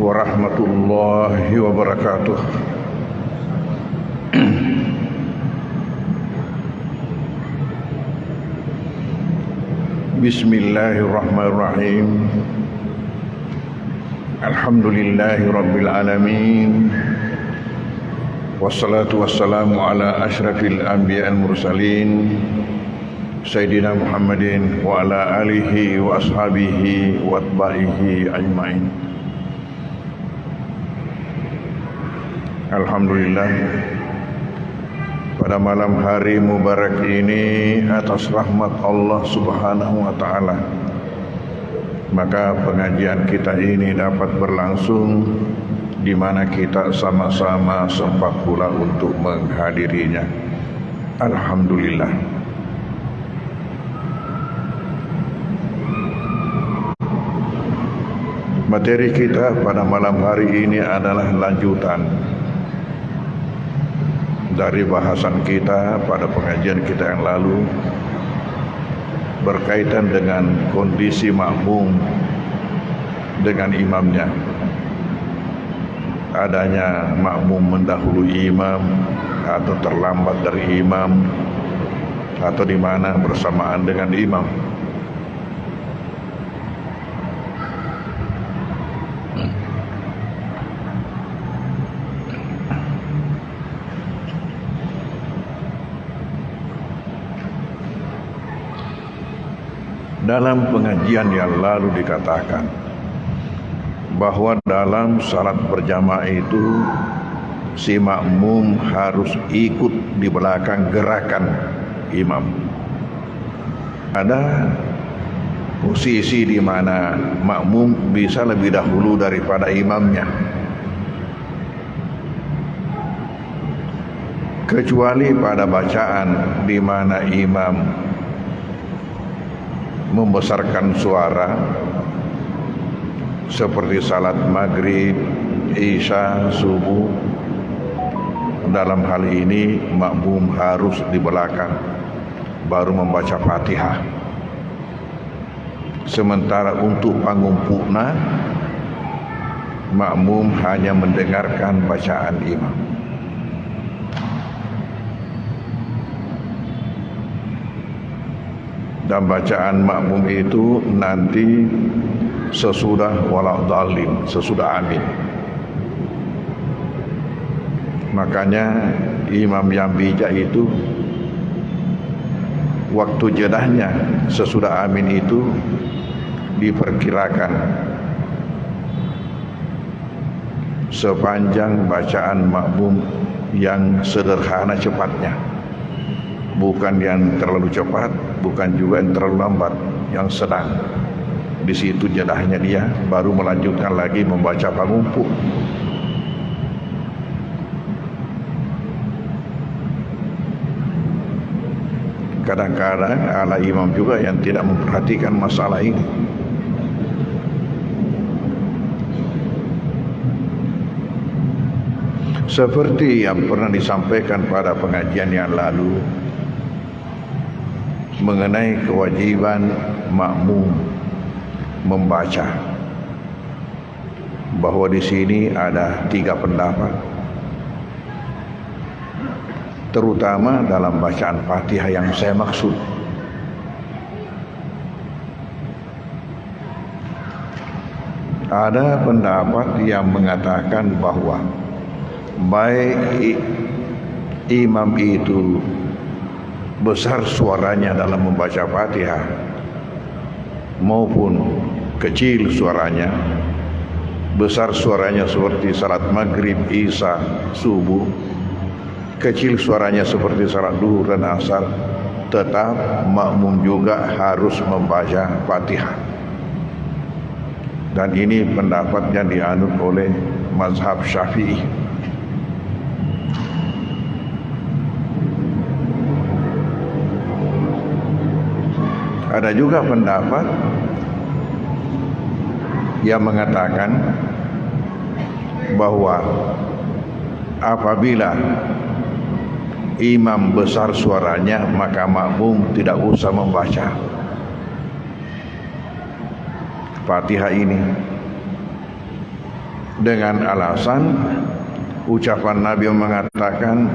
warahmatullahi wabarakatuh. Bismillahirrahmanirrahim. Alhamdulillahi rabbil alamin. Wassalatu wassalamu ala asyrafil anbiya'il mursalin Sayyidina Muhammadin wa ala alihi wa ashabihi wa atba'ihi ajma'in. Alhamdulillah, pada malam hari mubarak ini atas rahmat Allah Subhanahu wa ta'ala, maka pengajian kita ini dapat berlangsung di mana kita sama-sama sempat pula untuk menghadirinya. Alhamdulillah. Materi kita pada malam hari ini adalah lanjutan dari bahasan kita pada pengajian kita yang lalu berkaitan dengan kondisi makmum dengan imamnya. Adanya makmum mendahului imam atau terlambat dari imam atau di mana bersamaan dengan imam. Dalam pengajian yang lalu dikatakan bahwa dalam salat berjamaah itu si makmum harus ikut di belakang gerakan imam. Ada posisi di mana makmum bisa lebih dahulu daripada imamnya, kecuali pada bacaan di mana imam membesarkan suara seperti salat maghrib, isya, subuh. Dalam hal ini makmum harus di belakang baru membaca Fatihah. Sementara untuk pangumpulna makmum hanya mendengarkan bacaan imam. Dan bacaan makmum itu nanti sesudah waladhdallin, sesudah amin. Makanya imam yang bijak itu waktu jedahnya sesudah amin itu diperkirakan sepanjang bacaan makmum yang sederhana cepatnya, bukan yang terlalu cepat, bukan juga yang terlalu lambat, yang sedang. Di situ jedahnya dia baru melanjutkan lagi membaca pangumpul. Kadang-kadang ala imam juga yang tidak memperhatikan masalah ini. Seperti yang pernah disampaikan pada pengajian yang lalu mengenai kewajiban makmum membaca, bahwa di sini ada 3 pendapat, terutama dalam bacaan Fatihah yang saya maksud. Ada pendapat yang mengatakan bahwa baik imam itu besar suaranya dalam membaca Fatihah maupun kecil suaranya, besar suaranya seperti salat maghrib, isya, subuh, kecil suaranya seperti salat duhur dan asar, tetap makmum juga harus membaca Fatihah. Dan ini pendapat yang dianut oleh mazhab Syafi'i. Ada juga pendapat yang mengatakan bahwa apabila imam besar suaranya maka makmum tidak usah membaca. Fatihah ini dengan alasan ucapan Nabi yang mengatakan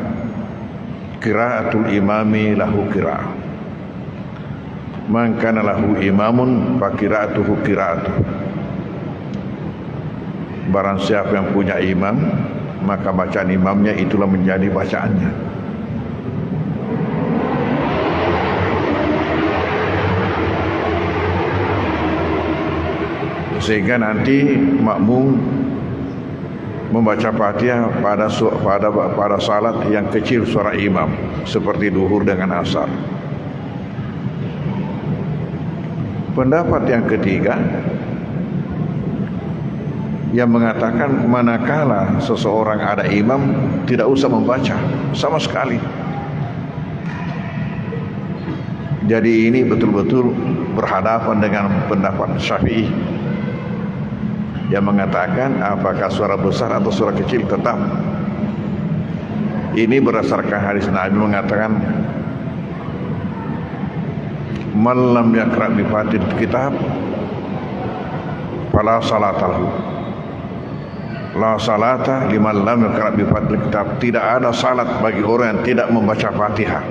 qiraatul imami lahu qiraah, man kana lahu imamun fa qiraatuhu qiraatuh. Barang siapa yang punya imam, maka bacaan imamnya itulah menjadi bacaannya. Sehingga nanti makmum membaca Fatihah pada salat yang kecil suara imam, seperti duhur dengan asar. Pendapat yang ketiga yang mengatakan manakala seseorang ada imam tidak usah membaca sama sekali. Jadi ini betul-betul berhadapan dengan pendapat Syafi'i yang mengatakan apakah suara besar atau suara kecil tetap. Ini berdasarkan hadis Nabi mengatakan man lam yaqra bi fatihil kitab fala salata lahu. La salata liman lam yaqra bi fatihil kitab. Tidak ada salat bagi orang yang tidak membaca Fatihah.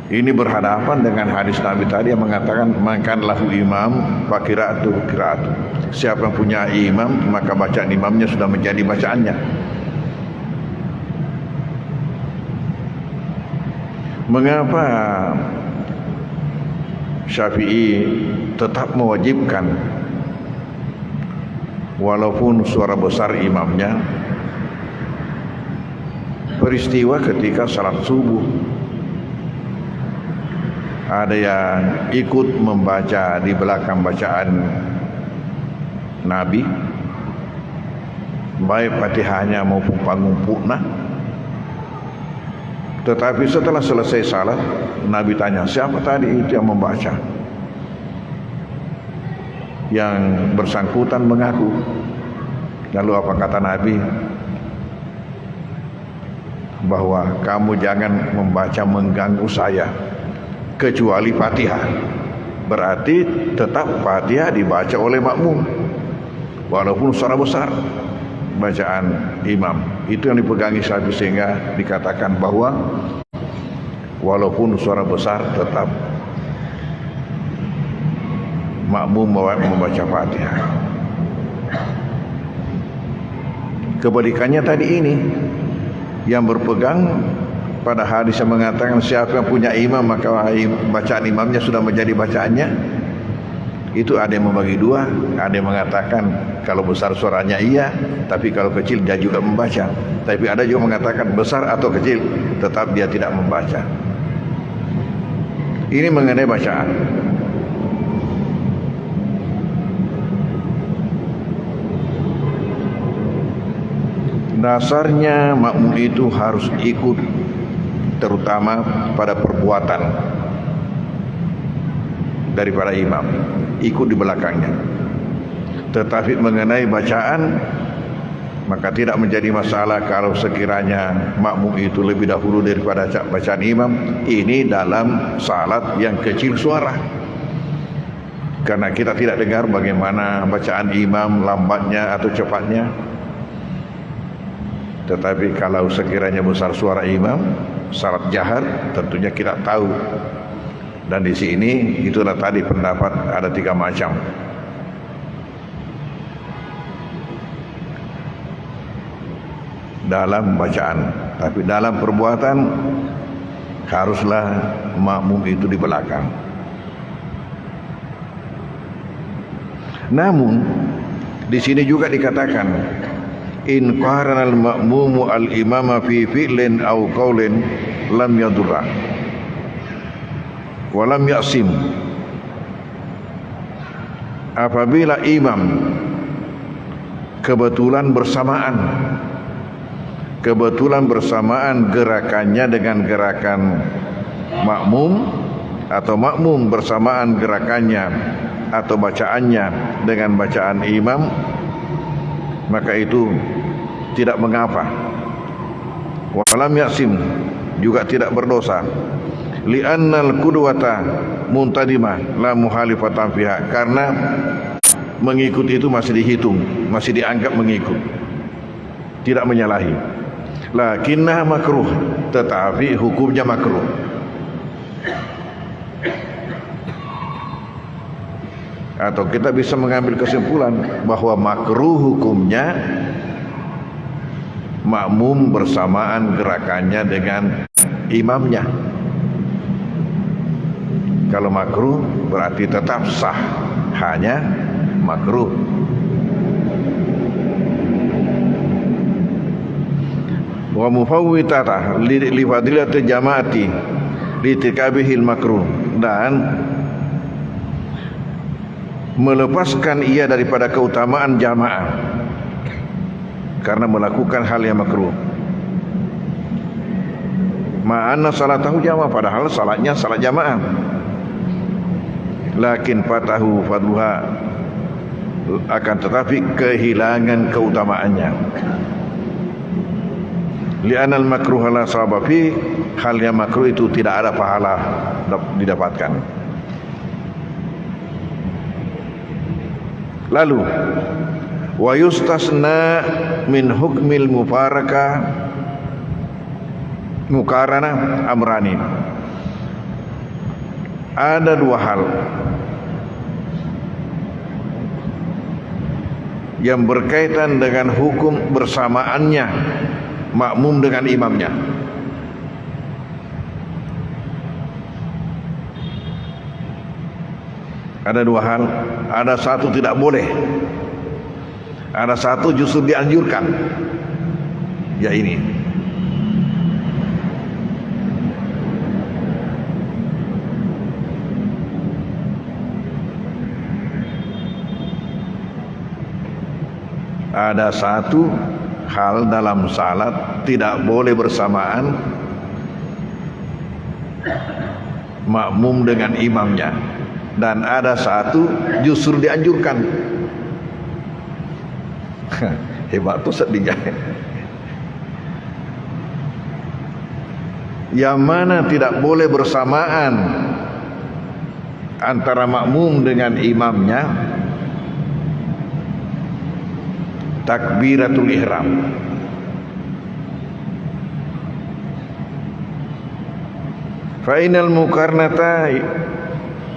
Ini berhadapan dengan hadis Nabi tadi yang mengatakan man lahu imam fa qiraatuhu qiraatuh. Siapa yang punya imam, maka bacaan imamnya sudah menjadi bacaannya. Mengapa Syafi'i tetap mewajibkan walaupun suara besar imamnya? Peristiwa ketika salat subuh, ada yang ikut membaca di belakang bacaan Nabi, baik Fatihahnya maupun pangumpukna. Tetapi setelah selesai salat, Nabi tanya, siapa tadi itu yang membaca? Yang bersangkutan mengaku. Lalu apa kata Nabi? Bahwa kamu jangan membaca mengganggu saya, kecuali Fatihah. Berarti tetap Fatihah dibaca oleh makmum walaupun suara besar bacaan imam. Itu yang dipegangi Syafi'i, sehingga dikatakan bahwa walaupun suara besar tetap makmum membaca Fatihah. Kebalikannya tadi ini yang berpegang pada hadis yang mengatakan siapa yang punya imam maka bacaan imamnya sudah menjadi bacaannya. Itu ada yang membagi dua, ada yang mengatakan kalau besar suaranya iya, tapi kalau kecil dia juga membaca. Tapi ada juga mengatakan besar atau kecil tetap dia tidak membaca. Ini mengenai bacaan. Dasarnya makmum itu harus ikut, terutama pada perbuatan daripada imam, ikut di belakangnya. Tetapi mengenai bacaan, maka tidak menjadi masalah kalau sekiranya makmum itu lebih dahulu daripada bacaan imam. Ini dalam salat yang kecil suara, karena kita tidak dengar bagaimana bacaan imam lambatnya atau cepatnya. Tetapi kalau sekiranya besar suara imam, salat jahar, tentunya kita tahu. Dan di sini itulah tadi pendapat ada 3 macam. Dalam bacaan, tapi dalam perbuatan haruslah makmum itu di belakang. Namun di sini juga dikatakan in qarana al-ma'mumu al-imama fi fi'lin aw qaulin lam yadurra wa lam ya'sim. Apabila imam kebetulan bersamaan gerakannya dengan gerakan makmum, atau makmum bersamaan gerakannya atau bacaannya dengan bacaan imam, maka itu tidak mengapa. Walam yasim, juga tidak berdosa. Li'annal qudwata muntadimah la muhalifatan fiha, karena mengikut itu masih dihitung, masih dianggap mengikut, tidak menyalahi. Lakinnah makruh, tetapi hukumnya makruh. Atau kita bisa mengambil kesimpulan bahwa makruh hukumnya makmum bersamaan gerakannya dengan imamnya. Kalau makruh berarti tetap sah, hanya makruh. Wa mufawwitata li fadilati jamaati li tikabihil makruh, dan melepaskan ia daripada keutamaan jamaah karena melakukan hal yang makruh. Ma'anna salatahu jamaah, padahal salatnya salat jamaah. Lakin fatahu fadluha, akan tetapi kehilangan keutamaannya. Li'anal makruh la sawaba fi, hal yang makruh itu tidak ada pahala didapatkan. Lalu wa yustasna min hukmil mukarana amrani. Ada dua hal yang berkaitan dengan hukum bersamaannya makmum dengan imamnya. Ada dua hal, ada satu tidak boleh, ada satu justru dianjurkan. Ya ini. Ada satu hal dalam salat tidak boleh bersamaan makmum dengan imamnya, dan ada satu justru dianjurkan. Hebat tuh sedihnya. Yang mana tidak boleh bersamaan antara makmum dengan imamnya? Takbiratul ihram. Fa'inal mukarnata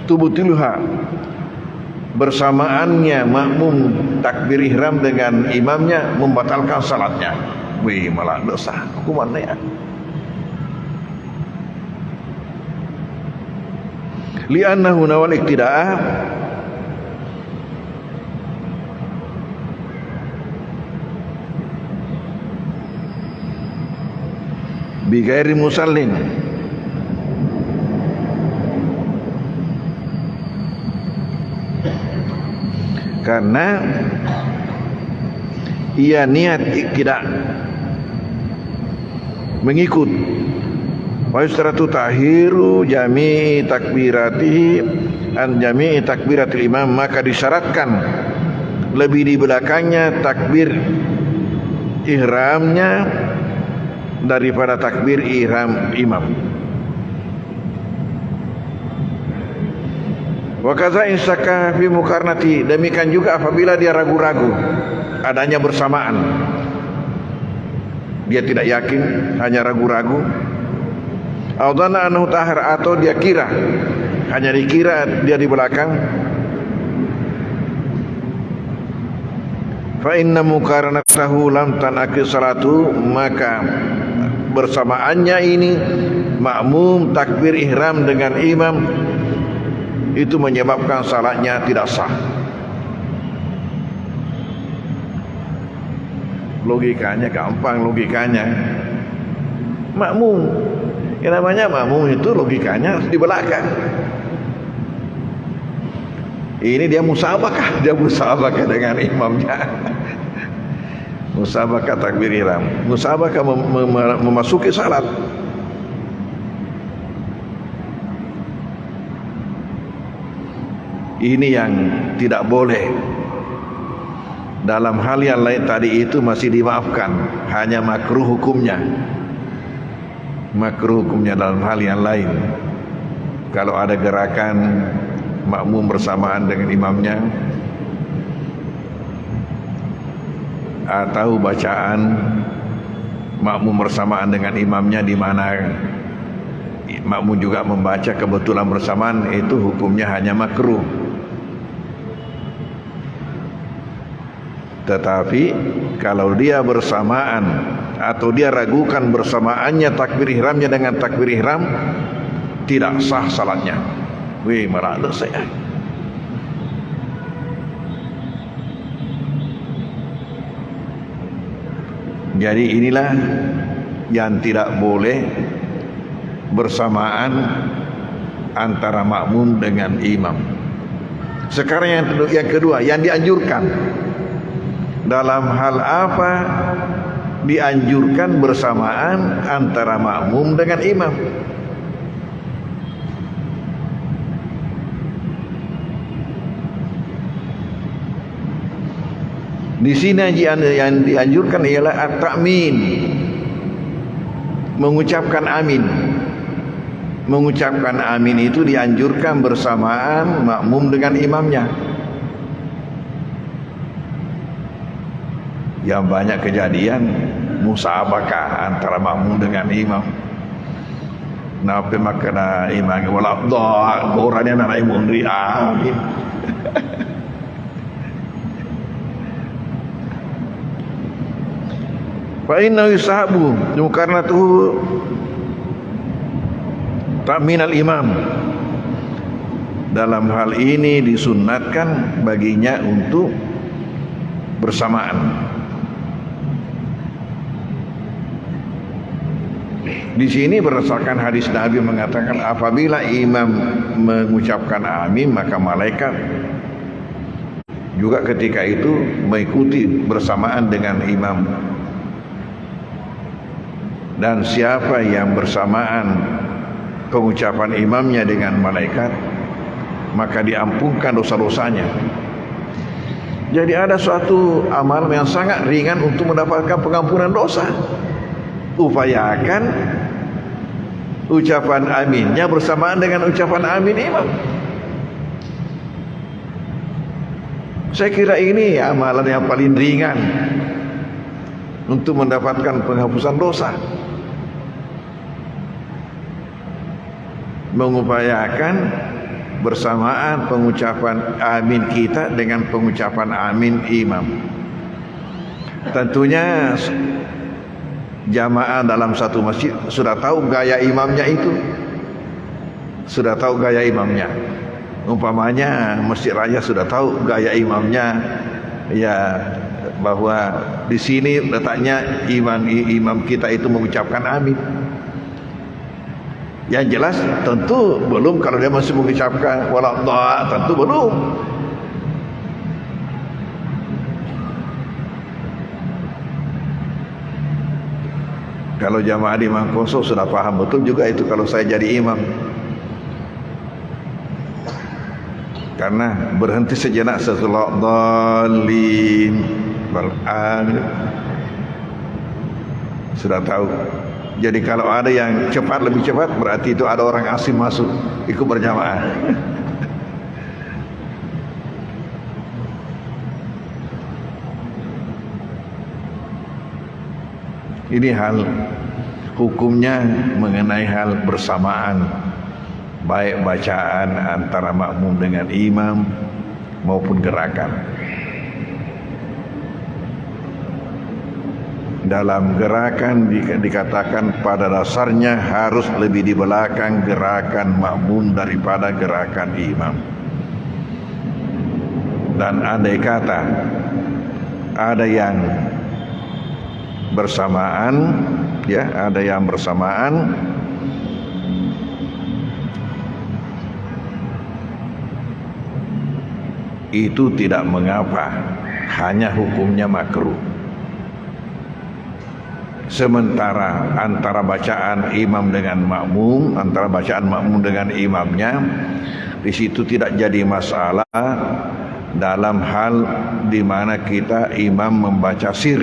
tubutiluha, bersamaannya makmum takbir ihram dengan imamnya membatalkan salatnya. Wih, malah dosa. Hukumannya ya. Li'annahu nawal iktida'ah bighairi musallin, karena ia niat tidak mengikut. Wa yustaratu tahiru jami'i takbiratihi an jami'i takbiratil imam, maka disyaratkan lebih di belakangnya takbir ihramnya daripada takbir ihram imam. Wa kaza in syakka fi mukarnati, demikian juga apabila dia ragu-ragu adanya bersamaan, dia tidak yakin, hanya ragu-ragu. Audana anhu tahar, atau dia kira, hanya dikira dia di belakang. Fa inna mukarnatahu lam tanaqid salatu, maka bersamaannya ini makmum takbir ihram dengan imam itu menyebabkan salatnya tidak sah. Logikanya gampang, logikanya makmum, yang namanya makmum itu logikanya di belakang. Ini dia musabakah dengan imamnya. Musabakah takbir ihram, musabakah memasuki salat. Ini yang tidak boleh. Dalam hal yang lain tadi itu masih dimaafkan, hanya makruh hukumnya. Makruh hukumnya dalam hal yang lain. Kalau ada gerakan makmum bersamaan dengan imamnya, atau bacaan makmum bersamaan dengan imamnya di mana makmum juga membaca kebetulan bersamaan, itu hukumnya hanya makruh. Tetapi kalau dia bersamaan atau dia ragukan bersamaannya takbir ihramnya dengan takbir ihram, tidak sah salatnya. Wih, merada saya. Jadi inilah yang tidak boleh bersamaan antara makmum dengan imam. Sekarang yang kedua, yang dianjurkan. Dalam hal apa dianjurkan bersamaan antara makmum dengan imam? Di sini yang dianjurkan ialah at-ta'min, mengucapkan amin. Mengucapkan amin itu dianjurkan bersamaan makmum dengan imamnya. Yang banyak kejadian musabakah antara makmum dengan imam. Napa makna imam wala dha orangnya nak imam ri amin. Fa inna yusahabu, karena tu ta'min al-imam. Dalam hal ini disunnatkan baginya untuk bersamaan. Di sini berdasarkan hadis Nabi mengatakan apabila imam mengucapkan amin maka malaikat juga ketika itu mengikuti bersamaan dengan imam. Dan siapa yang bersamaan pengucapan imamnya dengan malaikat, maka diampunkan dosa-dosanya. Jadi ada suatu amalan yang sangat ringan untuk mendapatkan pengampunan dosa. Upayakan ucapan aminnya bersamaan dengan ucapan amin imam. Saya kira ini amalan yang paling ringan untuk mendapatkan penghapusan dosa. Mengupayakan bersamaan pengucapan amin kita dengan pengucapan amin imam. Tentunya jamaah dalam satu masjid sudah tahu gaya imamnya itu. Sudah tahu gaya imamnya. Umpamanya Masjid Raya sudah tahu gaya imamnya, ya, bahwa di sini letaknya imam kita itu mengucapkan amin. Yang jelas tentu belum kalau dia masih mengucapkan wala dha, tentu belum. Kalau jamaah di Mangkoso sudah paham betul juga itu kalau saya jadi imam. Karena berhenti sejenak setelah dhalin beramin sudah tahu. Jadi kalau ada yang cepat, lebih cepat, berarti itu ada orang asing masuk ikut berjamaah. Ini hal hukumnya mengenai hal bersamaan, baik bacaan antara makmum dengan imam maupun gerakan. Dalam gerakan dikatakan pada dasarnya harus lebih di belakang gerakan makmum daripada gerakan imam. Dan andai kata ada yang bersamaan, ya, ada yang bersamaan, itu tidak mengapa, hanya hukumnya makruh. Sementara antara bacaan imam dengan makmum, antara bacaan makmum dengan imamnya, di situ tidak jadi masalah dalam hal di mana kita imam membaca sir.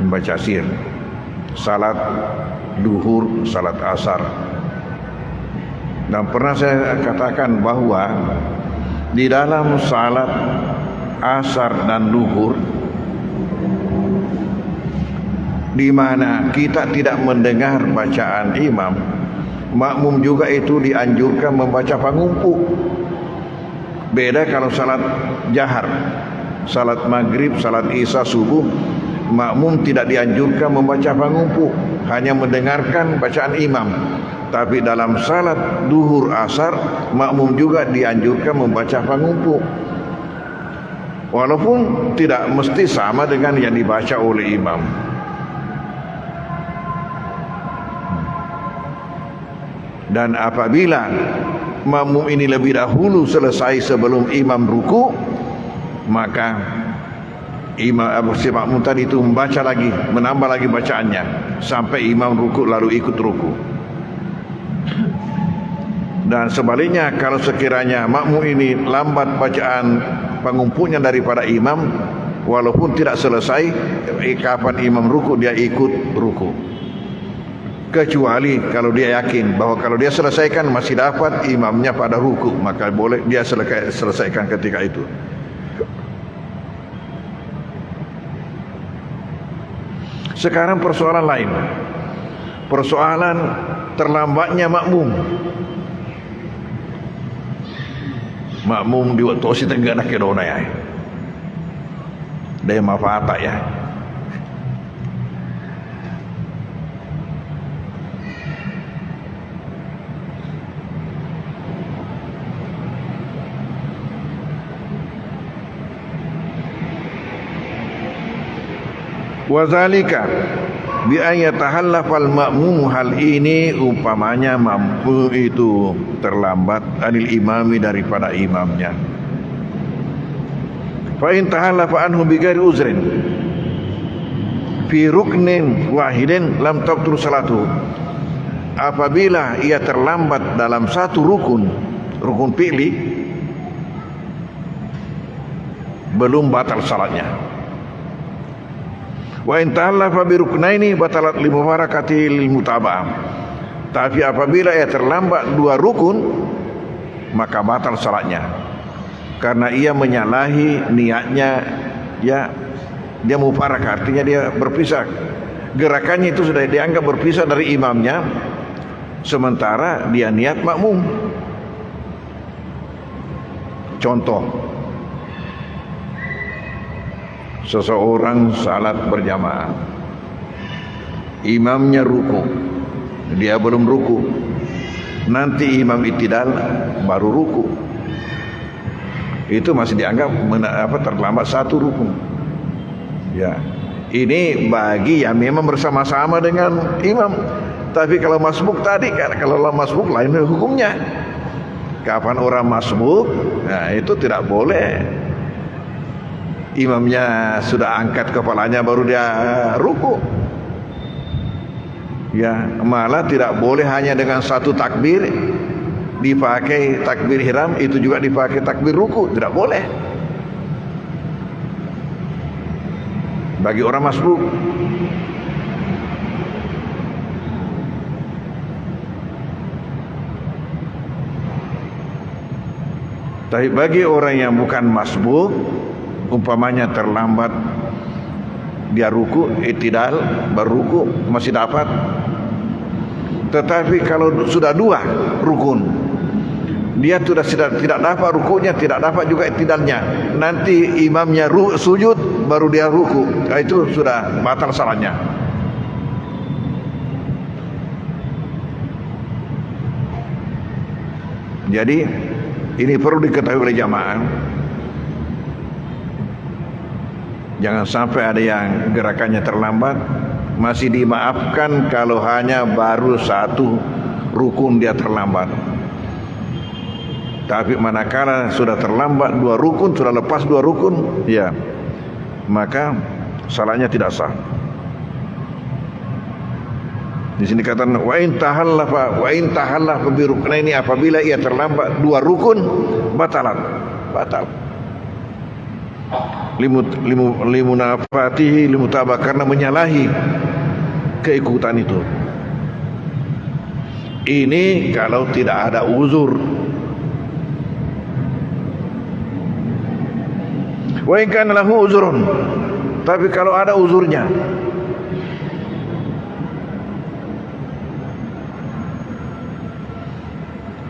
membaca sir, salat duhur, salat asar. Dan pernah saya katakan bahwa di dalam salat asar dan duhur, di mana kita tidak mendengar bacaan imam, makmum juga itu dianjurkan membaca pangumpu. Beda kalau salat jahar, salat maghrib, salat isya, subuh, makmum tidak dianjurkan membaca pangumpu, hanya mendengarkan bacaan imam. Tapi dalam salat duhur asar, makmum juga dianjurkan membaca pangumpu, walaupun tidak mesti sama dengan yang dibaca oleh imam. Dan apabila makmum ini lebih dahulu selesai sebelum imam ruku, maka si makmum tadi itu membaca lagi, menambah lagi bacaannya sampai imam ruku lalu ikut ruku. Dan sebaliknya, kalau sekiranya makmum ini lambat bacaan pangumpunya daripada imam, walaupun tidak selesai kapan imam ruku, dia ikut ruku. Kecuali kalau dia yakin bahwa kalau dia selesaikan masih dapat imamnya pada ruku, maka boleh dia selesaikan ketika itu. Sekarang persoalan lain, persoalan terlambatnya makmum. Makmum di waktu si tenggana kedona ya, dia mafata ya. Wazalika bi an yatahallafal ma'mum, hal ini umpamanya mampu itu terlambat anil imami daripada imamnya. Fa in tahallafa anhu bi ghairi uzrin fi ruknin wahidin lam taqtur salatu. Apabila ia terlambat dalam satu rukun fi'li, belum batal salatnya. Wa in ta'allafa bi ruknaini batalat li mubarakati mutaba'ah. Tapi apabila ia terlambat dua rukun, maka batal salatnya, karena ia menyalahi niatnya. Ya, dia mubarak, artinya dia berpisah, gerakannya itu sudah dianggap berpisah dari imamnya, sementara dia niat makmum. Contoh, seseorang salat berjamaah, imamnya ruku, dia belum ruku, nanti imam i'tidal baru ruku, itu masih dianggap terlambat satu rukun. Ya, ini bagi yang memang bersama-sama dengan imam. Tapi kalau masbuk tadi, kalau masbuk lain hukumnya. Kapan orang masbuk, nah itu tidak boleh imamnya sudah angkat kepalanya baru dia ruku. Ya, malah tidak boleh hanya dengan satu takbir dipakai takbir ihram, itu juga dipakai takbir ruku, tidak boleh bagi orang masbuk. Tapi bagi orang yang bukan masbuk, umpamanya terlambat dia ruku, i'tidal baru ruku, masih dapat. Tetapi kalau sudah dua rukun, dia sudah tidak dapat rukunya, tidak dapat juga i'tidalnya, nanti imamnya sujud baru dia ruku, itu sudah batal salatnya. Jadi ini perlu diketahui oleh jamaah. Jangan sampai ada yang gerakannya terlambat, masih dimaafkan kalau hanya baru satu rukun dia terlambat. Tapi manakala sudah terlambat dua rukun, sudah lepas dua rukun, ya, maka salahnya tidak sah. Di sini katakan wa in tahallafa bi ruknaini, apabila ia terlambat dua rukun, batal. limunafatihi limutabah, karena menyalahi keikutan itu. Ini kalau tidak ada uzur. Wa in kana lahu uzrun, tapi kalau ada uzurnya,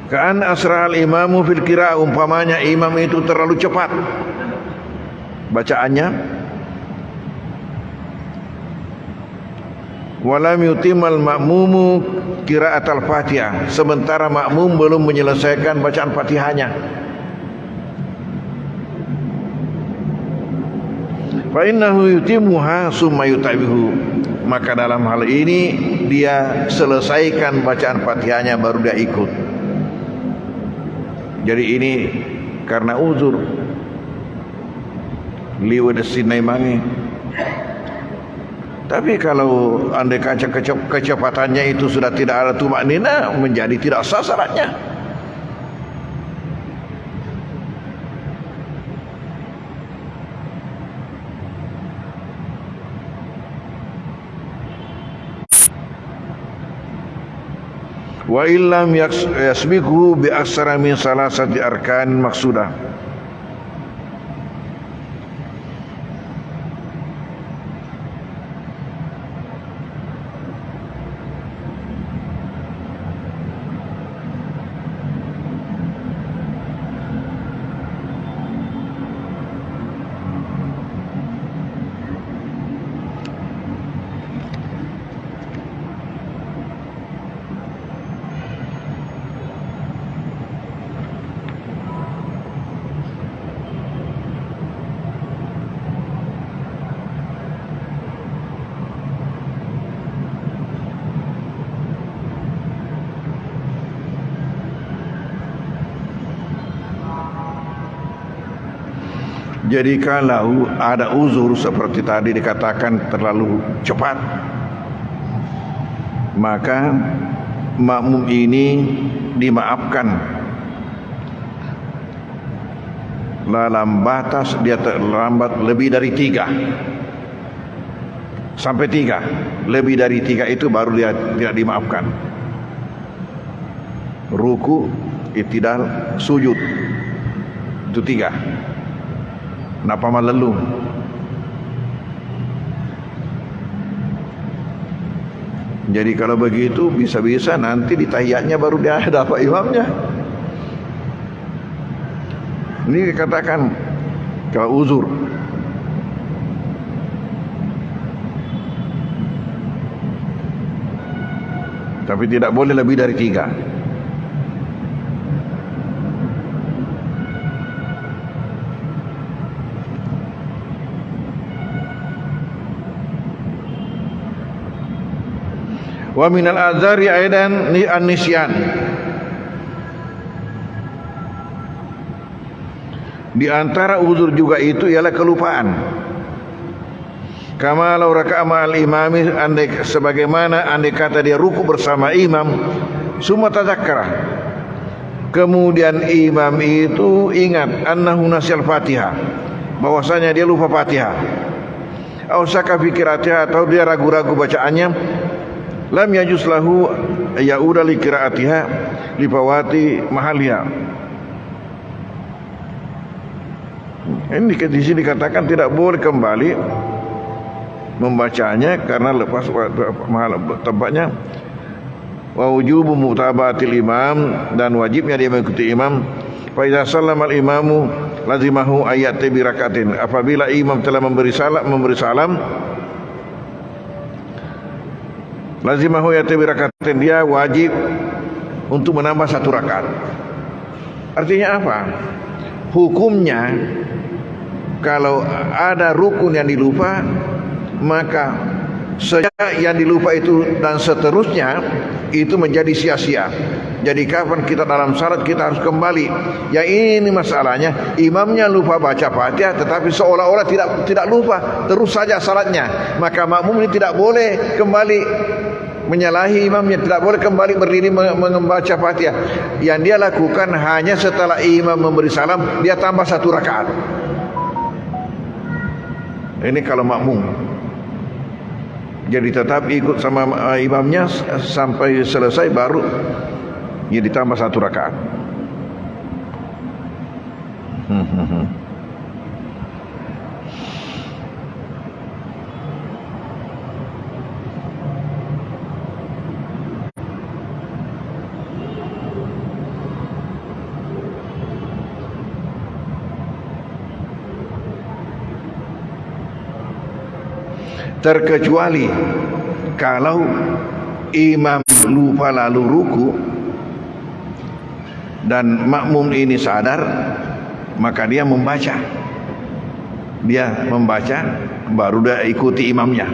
kan asra'al imamu fil qira'ah, umpamanya imam itu terlalu cepat bacaannya, walam yutimal ma'mumu qira'atal Fatihah, sementara makmum belum menyelesaikan bacaan Fatihahnya, fa innahu yutimuha summa yutabihu, maka dalam hal ini dia selesaikan bacaan Fatihahnya baru dia ikut. Jadi ini karena uzur liwat sinai mangi. Tapi kalau andai kecepatannya itu sudah tidak ada tumaknina, menjadi tidak sah salatnya. Wa illam yasbiqhu bi aksara min salasati arkan maqsudah. Jadi kalau ada uzur seperti tadi dikatakan terlalu cepat, maka makmum ini dimaafkan dalam batas dia terlambat lebih dari 3 sampai 3. Lebih dari 3 itu baru dia tidak dimaafkan. Ruku, i'tidal, sujud, itu 3. Napa malelung. Jadi kalau begitu bisa-bisa nanti di tahiyatnya baru dia dapat imamnya. Ini dikatakan kalau uzur. Tapi tidak boleh lebih dari 3. Wa minal azari aidan an-nisyan, di antara uzur juga itu ialah kelupaan. Kama law raka'a ma'al imami, andai sebagaimana andai kata dia ruku bersama imam, summa tadzakkara, kemudian imam itu ingat annahu nasyal Fatihah, bahwasanya dia lupa Fatihah, aw syaka fi qiraatiha, atau dia ragu-ragu bacaannya, lam yajuz lahu ya'uda li qiraatiha li fawati mahaliha. Ini di sini dikatakan tidak boleh kembali membacanya karena lepas mahal tempatnya. Wa wujubu mutaba'atil imam, dan wajibnya dia mengikuti imam. Fa idza sallama al-imamu lazimahu ayat bi rakatin, apabila imam telah memberi salam lazimahu yati birakatin, dia wajib untuk menambah 1 rakaat. Artinya apa? Hukumnya kalau ada rukun yang dilupa, maka sejak yang dilupa itu dan seterusnya itu menjadi sia-sia. Jadi kapan kita dalam salat kita harus kembali. Yang ini masalahnya, imamnya lupa baca Fatihah tetapi seolah-olah tidak lupa, terus saja salatnya. Maka makmum ini tidak boleh kembali menyalahi imamnya, tidak boleh kembali berdiri membaca Fatihah. Yang dia lakukan hanya setelah imam memberi salam dia tambah 1 rakaat. Ini kalau makmum. Jadi tetap ikut sama imamnya sampai selesai, baru ya ditambah 1 rakaat. Terkecuali kalau imam lupa lalu ruku dan makmum ini sadar, maka dia membaca. Dia membaca, baru dia ikuti imamnya.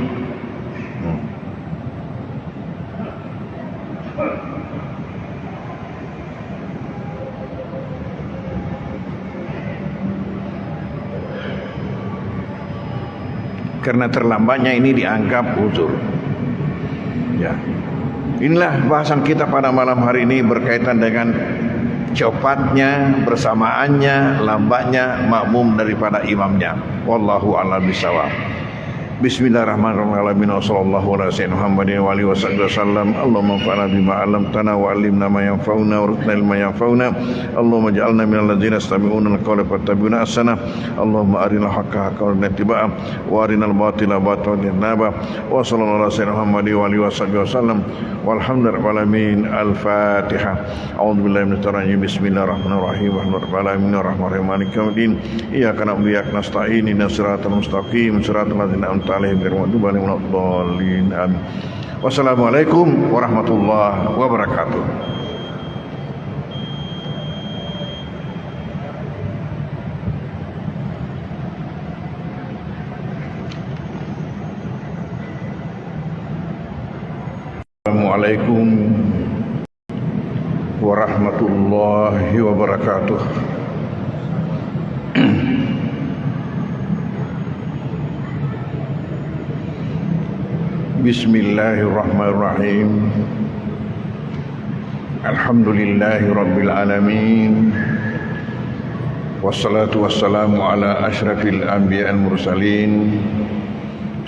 Karena terlambatnya ini dianggap uzur. Ya. Inilah bahasan kita pada malam hari ini berkaitan dengan cepatnya, bersamaannya, lambatnya makmum daripada imamnya. Wallahu a'lam bishawab. Bismillahirrahmanirrahim. Wassallallahu ala sayyidina Muhammadin wa alihi wasallam. Allahumma anfa'na bima 'allamtana wa 'allimna ma yanfa'una wa rzuqna ilma yanfa'una. Allahumma ij'alna minal ladzina yastami'una al-qawla fattabi'una ahsana. Allahumma arinal haqqa haqqan warzuqna ittiba'ah wa arinal batila batilan warzuqna. Wa sallallahu ala sayyidina Muhammadin wa alihi wasallam. Walhamdulillahi rabbil alamin. Al-Fatihah. A'udzu billahi minasy syaitonir rajim. Bismillahirrahmanirrahim. Rahmanir rahim. Maliki yaumiddin. Iyyaka na'budu wa iyyaka nasta'in. Ihdinas siratal mustaqim. Siratal ladzina Wassalamualaikum warahmatullahi wabarakatuh. Assalamualaikum warahmatullahi wabarakatuh. Bismillahirrahmanirrahim. Alhamdulillahi rabbil alamin. Wassalatu wassalamu ala asyrafil anbiya'il mursalin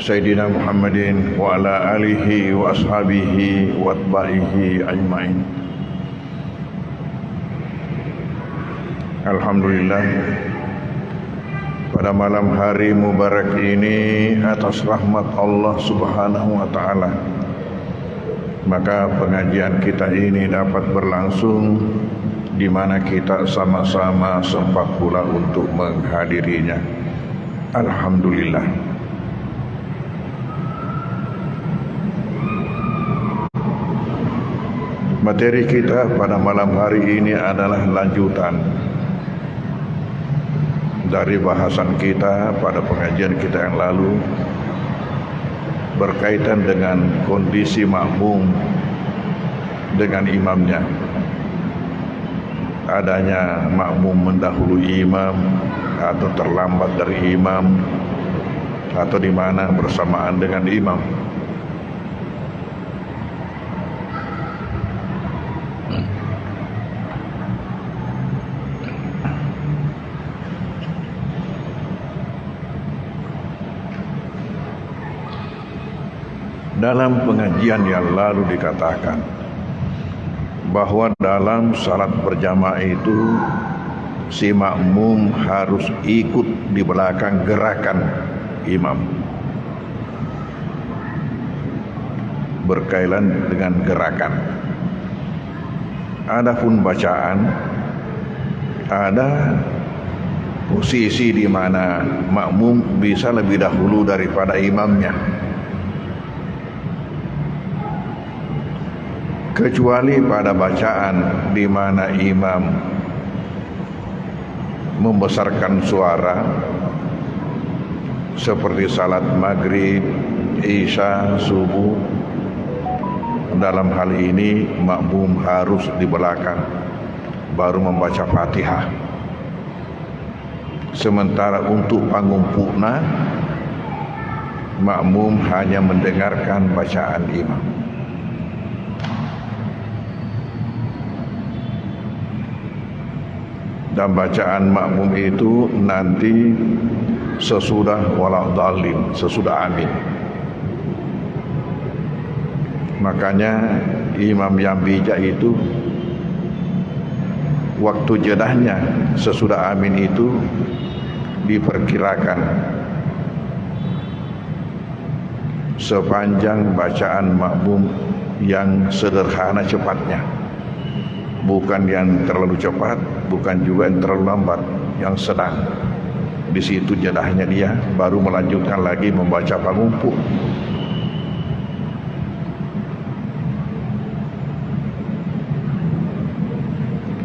Sayyidina Muhammadin wa ala alihi wa ashabihi wa atba'ihi ajma'in. Alhamdulillah, pada malam hari mubarak ini atas rahmat Allah Subhanahu wa taala, maka pengajian kita ini dapat berlangsung di mana kita sama-sama sempat pula untuk menghadirinya. Alhamdulillah. Materi kita pada malam hari ini adalah lanjutan dari bahasan kita pada pengajian kita yang lalu berkaitan dengan kondisi makmum dengan imamnya. Adanya makmum mendahului imam atau terlambat dari imam, atau di mana bersamaan dengan imam. Dalam pengajian yang lalu dikatakan bahwa dalam salat berjamaah itu si makmum harus ikut di belakang gerakan imam, berkaitan dengan gerakan. Adapun bacaan, ada posisi di mana makmum bisa lebih dahulu daripada imamnya, kecuali pada bacaan di mana imam membesarkan suara seperti salat maghrib, isya, subuh. Dalam hal ini makmum harus di belakang baru membaca Fatihah. Sementara untuk pangumpulna makmum hanya mendengarkan bacaan imam. dan bacaan makmum itu nanti sesudah waladhdallin, sesudah amin. Makanya imam yang bijak itu waktu jedahnya sesudah amin itu diperkirakan sepanjang bacaan makmum yang sederhana cepatnya, bukan yang terlalu cepat, bukan juga yang terlalu lambat, yang sedang. Di situ jedahnya dia baru melanjutkan lagi membaca pangumpuh.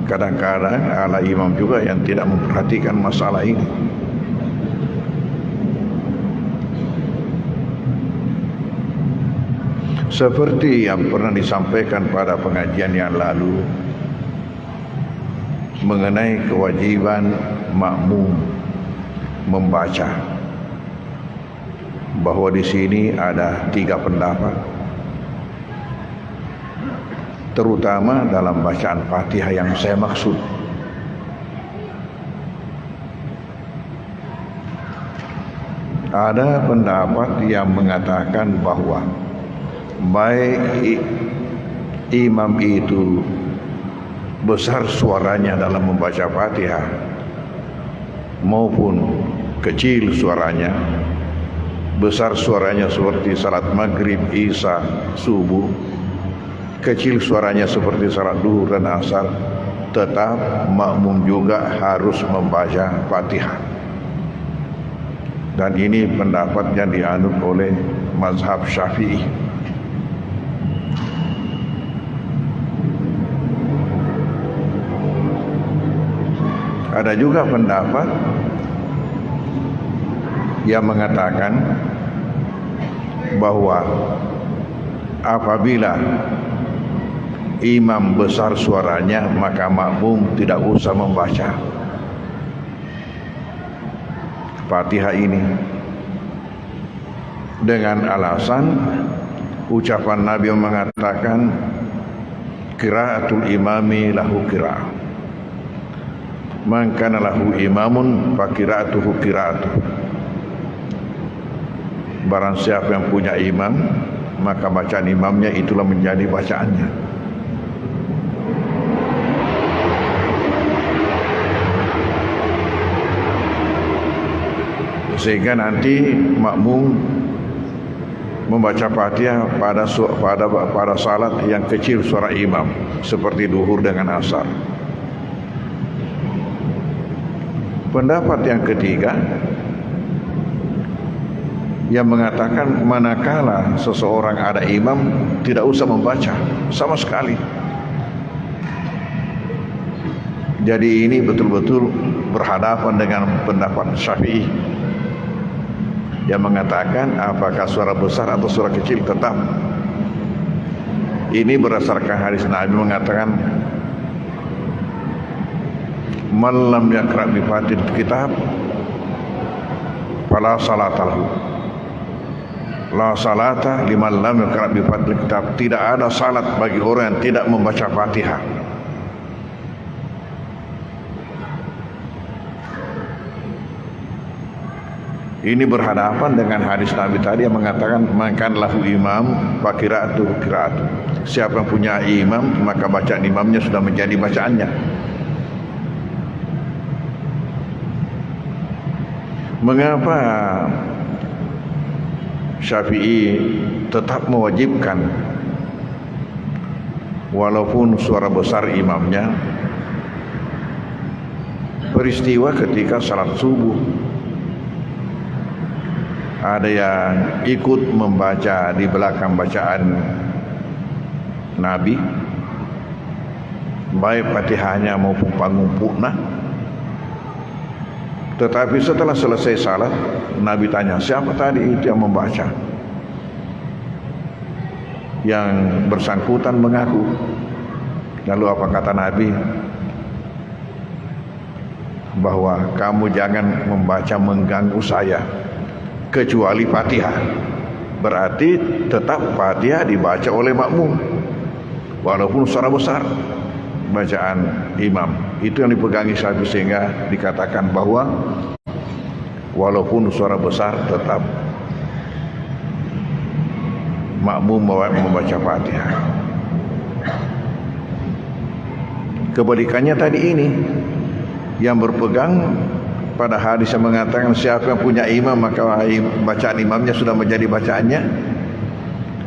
Kadang-kadang ada imam juga yang tidak memperhatikan masalah ini. Seperti yang pernah disampaikan pada pengajian yang lalu mengenai kewajiban makmum membaca, bahwa di sini ada 3 pendapat, terutama dalam bacaan Fatihah yang saya maksud. Ada pendapat yang mengatakan bahwa baik imam itu besar suaranya dalam membaca Fatihah maupun kecil suaranya, besar suaranya seperti salat maghrib, isya, subuh, kecil suaranya seperti salat duhur dan asar, tetap makmum juga harus membaca Fatihah. Dan ini pendapat yang dianut oleh mazhab Syafi'i. Ada juga pendapat yang mengatakan bahwa apabila imam besar suaranya, maka makmum tidak usah membaca Fatihah ini, dengan alasan ucapan Nabi yang mengatakan qiraatul imami lahu qiraah, man kana lahu imamun fa qiraatuhu qiraatuh. Barang siapa yang punya imam, maka bacaan imamnya itulah menjadi bacaannya. Sehingga nanti makmum membaca Fatihah pada salat yang kecil suara imam, seperti duhur dengan asar. Pendapat yang ketiga yang mengatakan manakala seseorang ada imam, tidak usah membaca sama sekali. Jadi ini betul-betul berhadapan dengan pendapat Syafi'i yang mengatakan apakah suara besar atau suara kecil tetap. Ini berdasarkan hadis Nabi mengatakan man lam yaqra bi Fatihil kitab fala salata lahu. La salata liman lam yaqra bi Fatihil kitab. Tidak ada salat bagi orang yang tidak membaca Fatihah. Ini berhadapan dengan hadis Nabi tadi yang mengatakan man kana lahu imam fa qiraatuhu qiraatuh. Siapa yang punya imam, maka bacaan imamnya sudah menjadi bacaannya. Mengapa Syafi'i tetap mewajibkan walaupun suara besar imamnya? Peristiwa ketika salat subuh, ada yang ikut membaca di belakang bacaan Nabi, baik Fatihahnya maupun pangumpuhna. Tetapi setelah selesai salat, Nabi tanya, siapa tadi itu yang membaca? Yang bersangkutan mengaku. Lalu apa kata Nabi? Bahwa kamu jangan membaca mengganggu saya, kecuali Fatihah. Berarti tetap Fatihah dibaca oleh makmum walaupun suara besar. bacaan imam. Itu yang dipegangi Syafi'i sehingga dikatakan bahwa walaupun suara besar tetap makmum membaca Fatihah. Kebalikannya tadi ini yang berpegang pada hadis yang mengatakan siapa yang punya imam maka bacaan imamnya sudah menjadi bacaannya.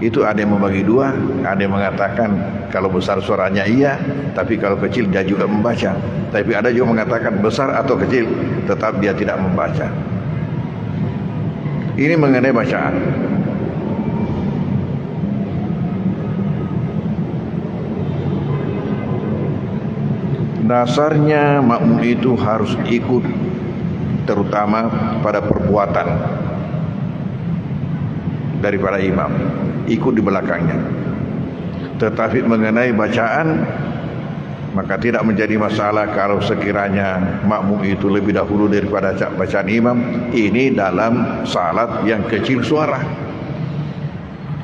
Itu ada yang membagi dua, ada yang mengatakan kalau besar suaranya iya, tapi kalau kecil dia juga membaca. Tapi ada juga mengatakan besar atau kecil tetap dia tidak membaca. Ini mengenai bacaan. Dasarnya makmum itu harus ikut, terutama pada perbuatan daripada imam, ikut di belakangnya. Tetapi mengenai bacaan, maka tidak menjadi masalah kalau sekiranya makmum itu lebih dahulu daripada bacaan imam. Ini dalam salat yang kecil suara,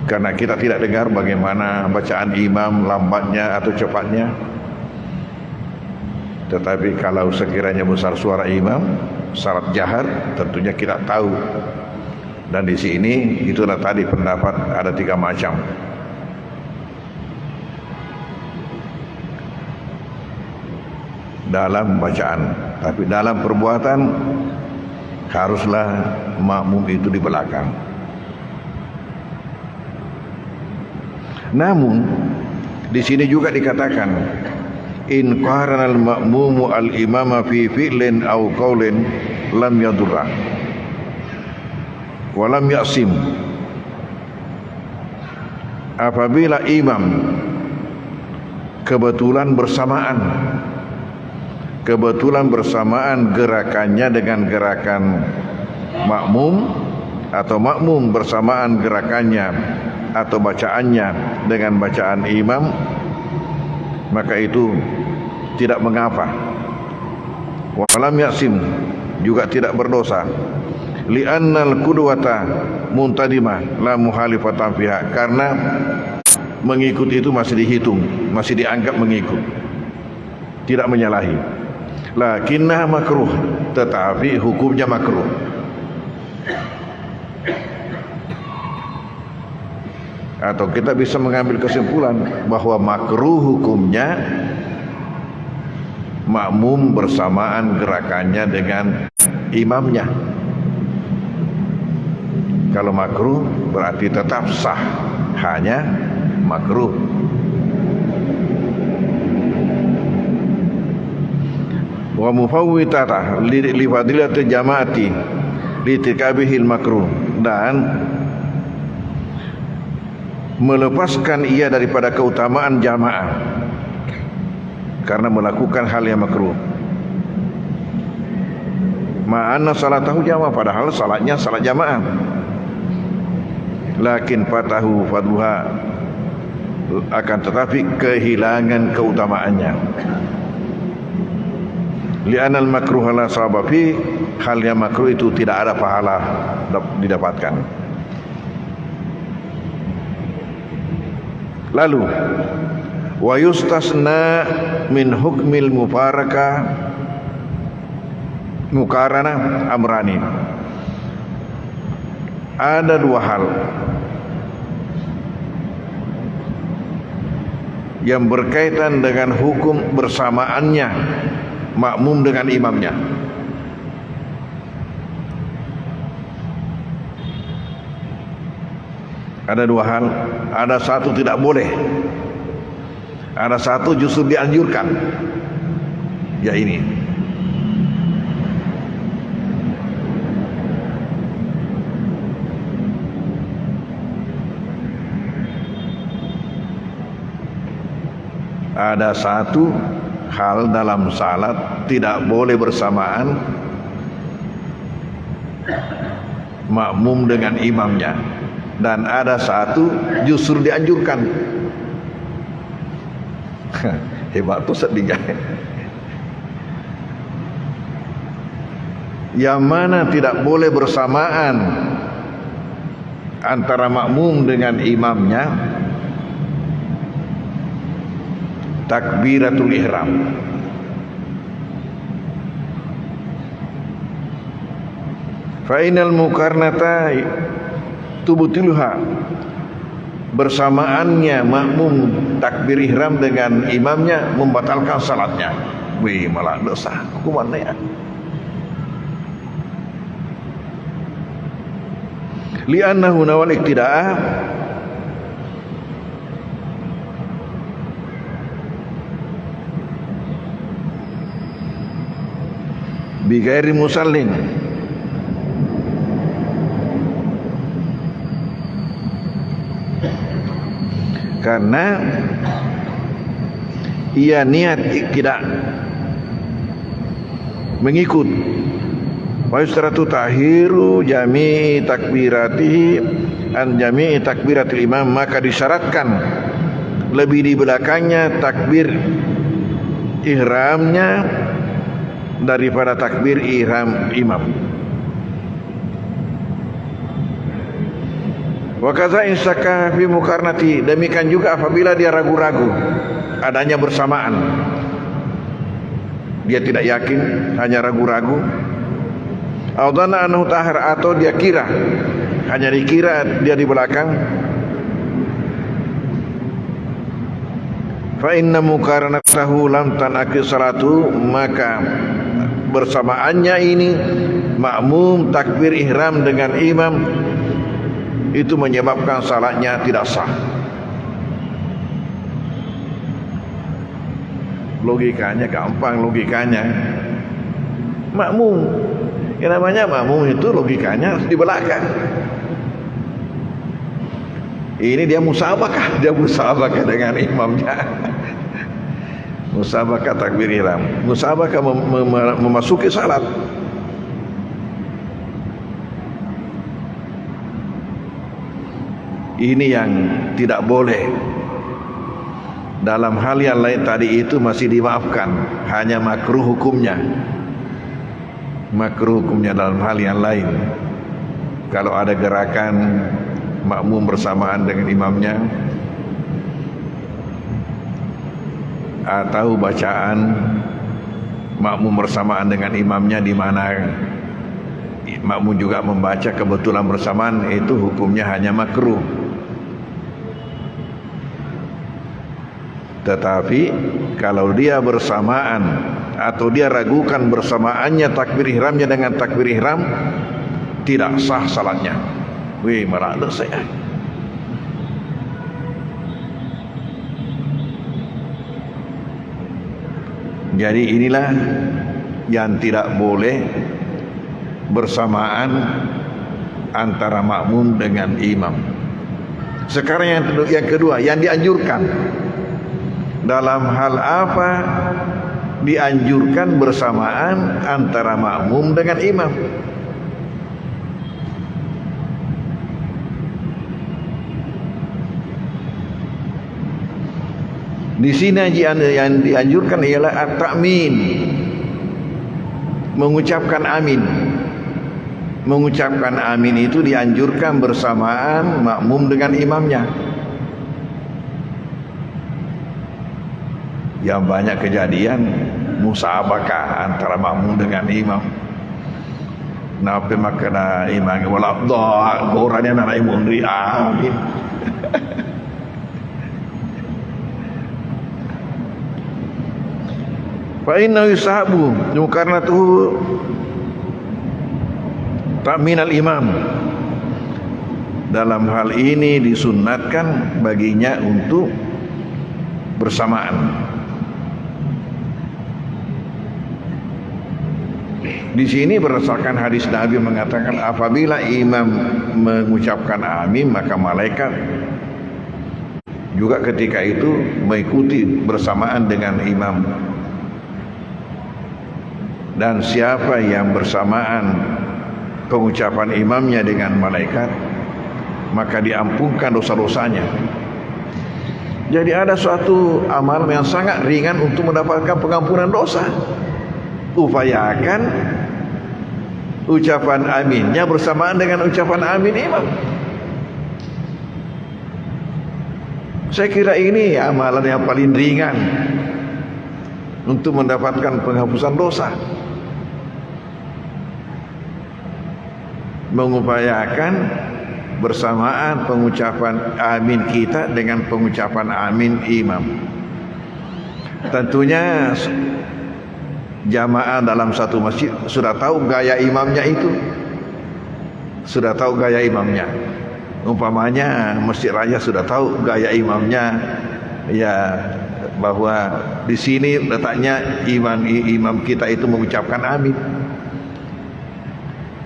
karena kita tidak dengar bagaimana bacaan imam, lambatnya atau cepatnya. Tetapi kalau sekiranya besar suara imam, salat jahar, tentunya kita tahu. Dan di sini itulah tadi pendapat ada 3 macam. Dalam bacaan, tapi dalam perbuatan haruslah makmum itu di belakang. Namun di sini juga dikatakan in qarana al-ma'mumu al-imama fi fi'lin aw qaulin lam yadurra wa lam ya'sim. Apabila imam kebetulan bersamaan gerakannya dengan gerakan makmum, atau makmum bersamaan gerakannya atau bacaannya dengan bacaan imam, maka itu tidak mengapa. Walam yasim, juga tidak berdosa. Li'annal qudwata muntadimah la muhalifatan fiha, karena mengikut itu masih dihitung, masih dianggap mengikut, tidak menyalahi. Lakinnah makruh, tetapi hukumnya makruh. Atau kita bisa mengambil kesimpulan bahwa makruh hukumnya makmum bersamaan gerakannya dengan imamnya. Kalau makruh berarti tetap sah, hanya makruh. Wa mufawwitata li fadilati jamaati li tikabihil makruh, dan melepaskan ia daripada keutamaan jamaah karena melakukan hal yang makruh. Ma'anna salatahu jamaah, padahal salatnya salat jamaah. Lakin fatahu fadluha, akan tetapi kehilangan keutamaannya. Li'anal makruh la sawaba fi, hal yang makruh itu tidak ada pahala didapatkan. Lalu wa yustasna min hukmil mukarana amrani. Ada 2 hal yang berkaitan dengan hukum bersamaannya makmum dengan imamnya. Ada 2 hal, ada satu tidak boleh, ada satu justru dianjurkan. Ya ini. Ada satu hal dalam salat tidak boleh bersamaan makmum dengan imamnya, dan ada satu justru dianjurkan. Hebat tuh sedih. Yang mana tidak boleh bersamaan antara makmum dengan imamnya takbiratul ihram. Fa inal muqarnata tubtiluha, bersamaannya makmum takbir ihram dengan imamnya membatalkan salatnya. Wih, malah dosa. Hukumannya li'annahu nawal iktida'ah bi ghairi musallin, karena ia niat tidak mengikut. Wa yustaratu tahiru jami'i takbiratihi an jami'i takbiratil imam, maka disyaratkan lebih di belakangnya takbir ihramnya daripada takbir ihram imam. Wa kaza in syakka fi muqarnati, demikian juga apabila dia ragu-ragu adanya bersamaan, dia tidak yakin, hanya ragu-ragu, audana anhu tahar, atau dia kira, hanya dikira dia di belakang, fa inna muqarnatahu lam tanaqid salatu, maka bersamaannya ini makmum takbir ihram dengan imam itu menyebabkan salatnya tidak sah. Logikanya gampang, logikanya makmum, yang namanya makmum itu logikanya di belakang. Ini dia musabakah dengan imamnya. Musabakah takbir ihram, musabakah memasuki salat. Ini yang tidak boleh. Dalam hal yang lain tadi itu masih dimaafkan, hanya makruh hukumnya. Makruh hukumnya dalam hal yang lain. Kalau ada gerakan makmum bersamaan dengan imamnya, atau bacaan makmum bersamaan dengan imamnya di mana makmum juga membaca kebetulan bersamaan, itu hukumnya hanya makruh. Tetapi kalau dia bersamaan atau dia ragukan bersamaannya takbir ihramnya dengan takbir ihram, tidak sah salatnya. Wih, merada saya. Jadi inilah yang tidak boleh bersamaan antara makmum dengan imam. Sekarang yang kedua, yang dianjurkan. Dalam hal apa dianjurkan bersamaan antara makmum dengan imam? Di sini yang dianjurkan ialah at-ta'min, mengucapkan amin. Mengucapkan amin itu dianjurkan bersamaan makmum dengan imamnya. Yang banyak kejadian musabakah antara makmum dengan imam. Napa makna imam wala dha orangnya nak imam ri amin. Fa inna yusahabu, karena tu ta'min al-imam. Dalam hal ini disunnatkan baginya untuk bersamaan. Di sini berdasarkan hadis Nabi mengatakan apabila imam mengucapkan amin, maka malaikat juga ketika itu mengikuti bersamaan dengan imam. Dan siapa yang bersamaan pengucapan imamnya dengan malaikat, maka diampunkan dosa-dosanya. Jadi ada suatu amal yang sangat ringan untuk mendapatkan pengampunan dosa. Upayakan ucapan aminnya bersamaan dengan ucapan amin imam. Saya kira ini amalan yang paling ringan untuk mendapatkan penghapusan dosa. Mengupayakan bersamaan pengucapan amin kita dengan pengucapan amin imam. Tentunya jamaah dalam satu masjid sudah tahu gaya imamnya itu. Sudah tahu gaya imamnya. Umpamanya Masjid Raya sudah tahu gaya imamnya, ya, bahwa di sini letaknya imam kita itu mengucapkan amin.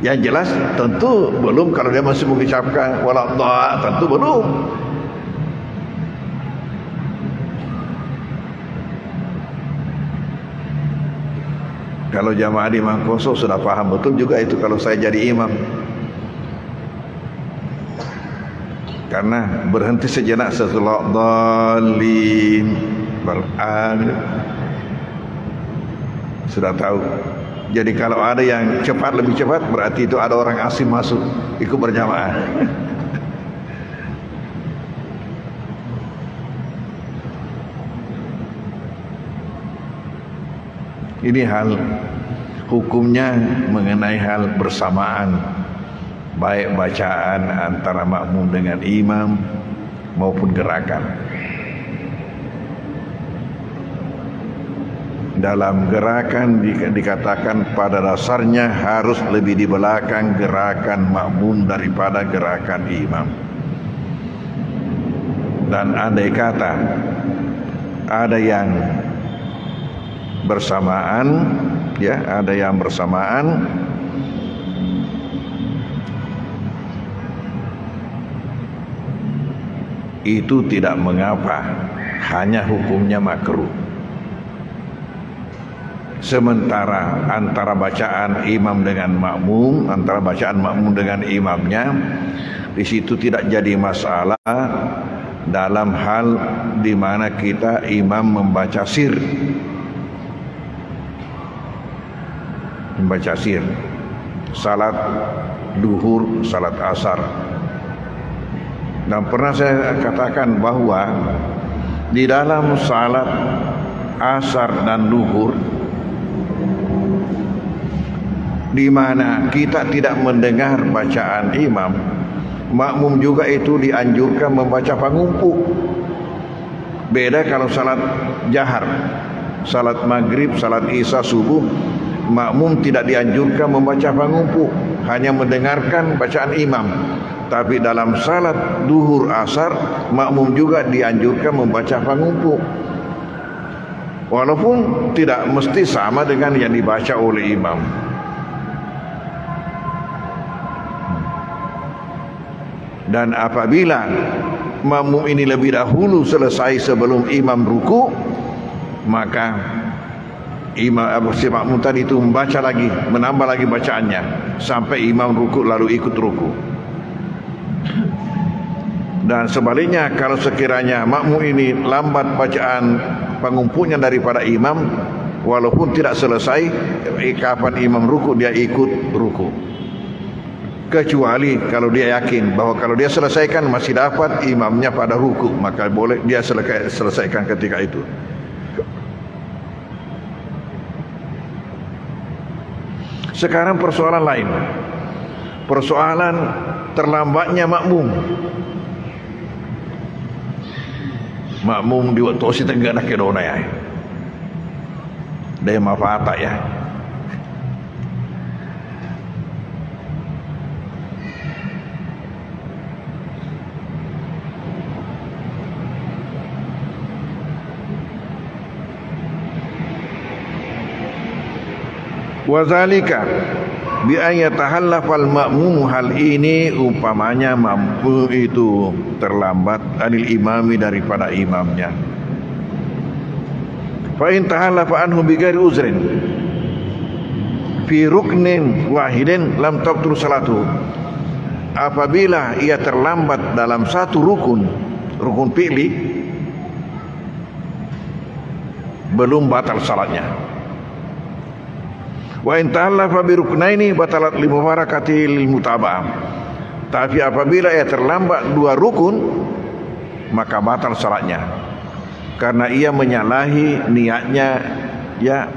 Yang jelas tentu belum kalau dia masih mengucapkan waladhdallin, tentu belum. Kalau jamaah di Mangkoso sudah paham betul juga itu kalau saya jadi imam. Karena berhenti sejenak setelah dhalin beramin, sudah tahu. Jadi kalau ada yang cepat, lebih cepat, berarti itu ada orang asing masuk ikut berjamaah. Ini hal hukumnya mengenai hal bersamaan, baik bacaan antara makmum dengan imam maupun gerakan. Dalam gerakan dikatakan pada dasarnya harus lebih di belakang gerakan makmum daripada gerakan imam. Dan andai kata ada yang bersamaan, ya, ada yang bersamaan, itu tidak mengapa, hanya hukumnya makruh. Sementara antara bacaan imam dengan makmum, antara bacaan makmum dengan imamnya, di situ tidak jadi masalah dalam hal di mana kita imam membaca sir. Membaca sir. Salat duhur, salat asar. Dan pernah saya katakan bahwa di dalam salat asar dan duhur, di mana kita tidak mendengar bacaan imam, makmum juga itu dianjurkan membaca pangumpu. Beda kalau salat jahar, salat maghrib, salat isya, subuh, makmum tidak dianjurkan membaca pangumpu, hanya mendengarkan bacaan imam. Tapi dalam salat duhur asar, makmum juga dianjurkan membaca pangumpu, walaupun tidak mesti sama dengan yang dibaca oleh imam. Dan apabila makmum ini lebih dahulu selesai sebelum imam ruku, maka si makmum tadi itu membaca lagi, menambah lagi bacaannya sampai imam ruku lalu ikut ruku. Dan sebaliknya, kalau sekiranya makmum ini lambat bacaan pangumpunya daripada imam, walaupun tidak selesai kapan imam ruku, dia ikut ruku. Kecuali kalau dia yakin bahwa kalau dia selesaikan masih dapat imamnya pada ruku, maka boleh dia selesaikan ketika itu. Sekarang persoalan lain, persoalan terlambatnya makmum. Makmum di waktu si tenggak nak kedona ya, dia mafata ya. Wazalika bi an yatahallafal ma'mum, hal ini umpamanya mampu itu terlambat anil imami daripada imamnya. Fa in tahallafa anhu bi ghairi uzrin fi ruknin wahidin lam tabtul salatu. Apabila ia terlambat dalam satu rukun fi'li, belum batal salatnya. Wa in ta'allafa bi ruknaini batalat li mubarakati lil mutaba'ah. Tapi apabila ia terlambat dua rukun, maka batal salatnya, karena ia menyalahi niatnya. Ya,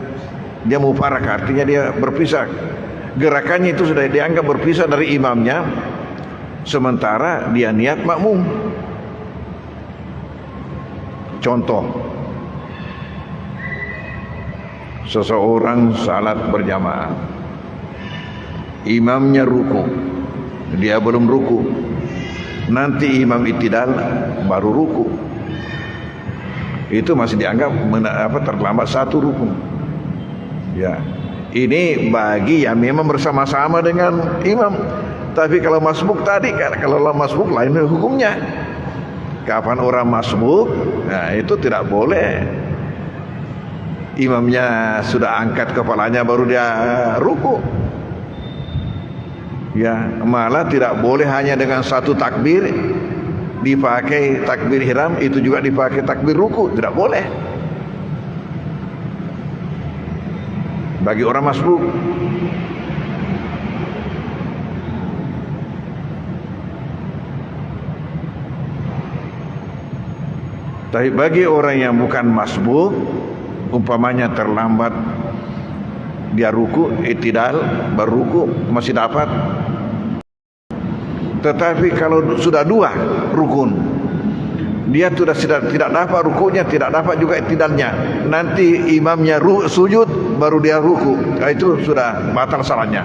dia mufarakah, artinya dia berpisah. Gerakannya itu sudah dianggap berpisah dari imamnya, sementara dia niat makmum. Contoh, seseorang salat berjamaah, imamnya ruku, dia belum ruku, nanti imam i'tidal baru ruku, itu masih dianggap terlambat satu rukun. Ya, ini bagi yang memang bersama-sama dengan imam. Tapi kalau masbuk tadi, kalau masbuk lain hukumnya. Kapan orang masbuk, nah itu tidak boleh imamnya sudah angkat kepalanya baru dia ruku. Ya, malah tidak boleh hanya dengan satu takbir dipakai takbir ihram, itu juga dipakai takbir ruku, tidak boleh bagi orang masbuk. Tapi bagi orang yang bukan masbuk, umpamanya terlambat dia ruku, i'tidal baru ruku, masih dapat. Tetapi kalau sudah dua rukun, dia sudah tidak dapat rukunya, tidak dapat juga i'tidalnya, nanti imamnya sujud baru dia ruku, itu sudah batal salatnya.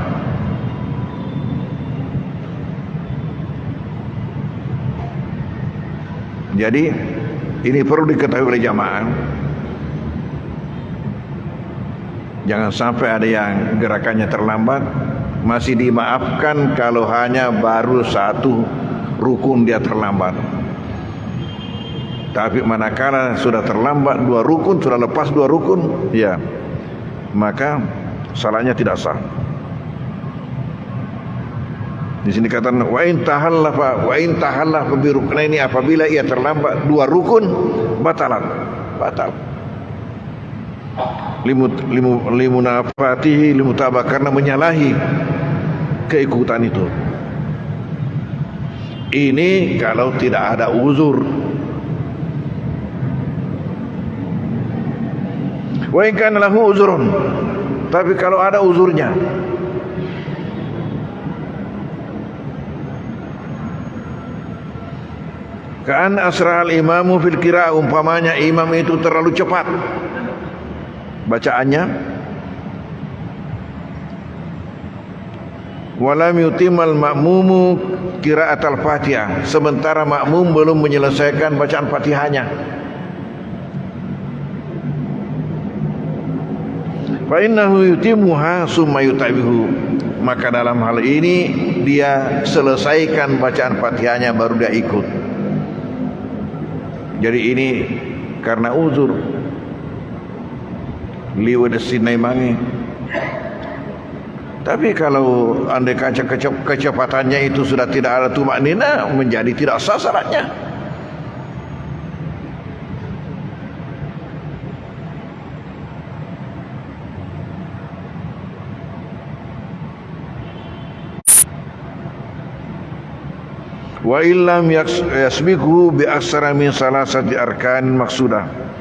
Jadi ini perlu diketahui oleh jamaah. Jangan sampai ada yang gerakannya terlambat, masih dimaafkan kalau hanya baru satu rukun dia terlambat. Tapi manakala sudah terlambat dua rukun, sudah lepas dua rukun, ya, maka salatnya tidak sah. Di sini katakan wa in tahalla bi ruknaini, apabila ia terlambat dua rukun batal. Limunafatihi limutabah, karena menyalahi keikutan itu. Ini kalau tidak ada uzur. Wa in kana lahu uzrun, tapi kalau ada uzurnya, kan asra'al imamu fil qira'ah, umpamanya imam itu terlalu cepat bacaannya, walam yutimal ma'mumu qira'atal Fatihah, sementara makmum belum menyelesaikan bacaan Fatihahnya, fa innahu yutimuha summa yutabihu, maka dalam hal ini dia selesaikan bacaan Fatihahnya baru dia ikut. Jadi ini karena uzur liwat sinai mangi. Tapi kalau andai kata kecepatannya itu sudah tidak ada tumaknina, menjadi tidak sah salatnya. Wa illam yasbiqhu bi aksara min salasati arkan maqsudah.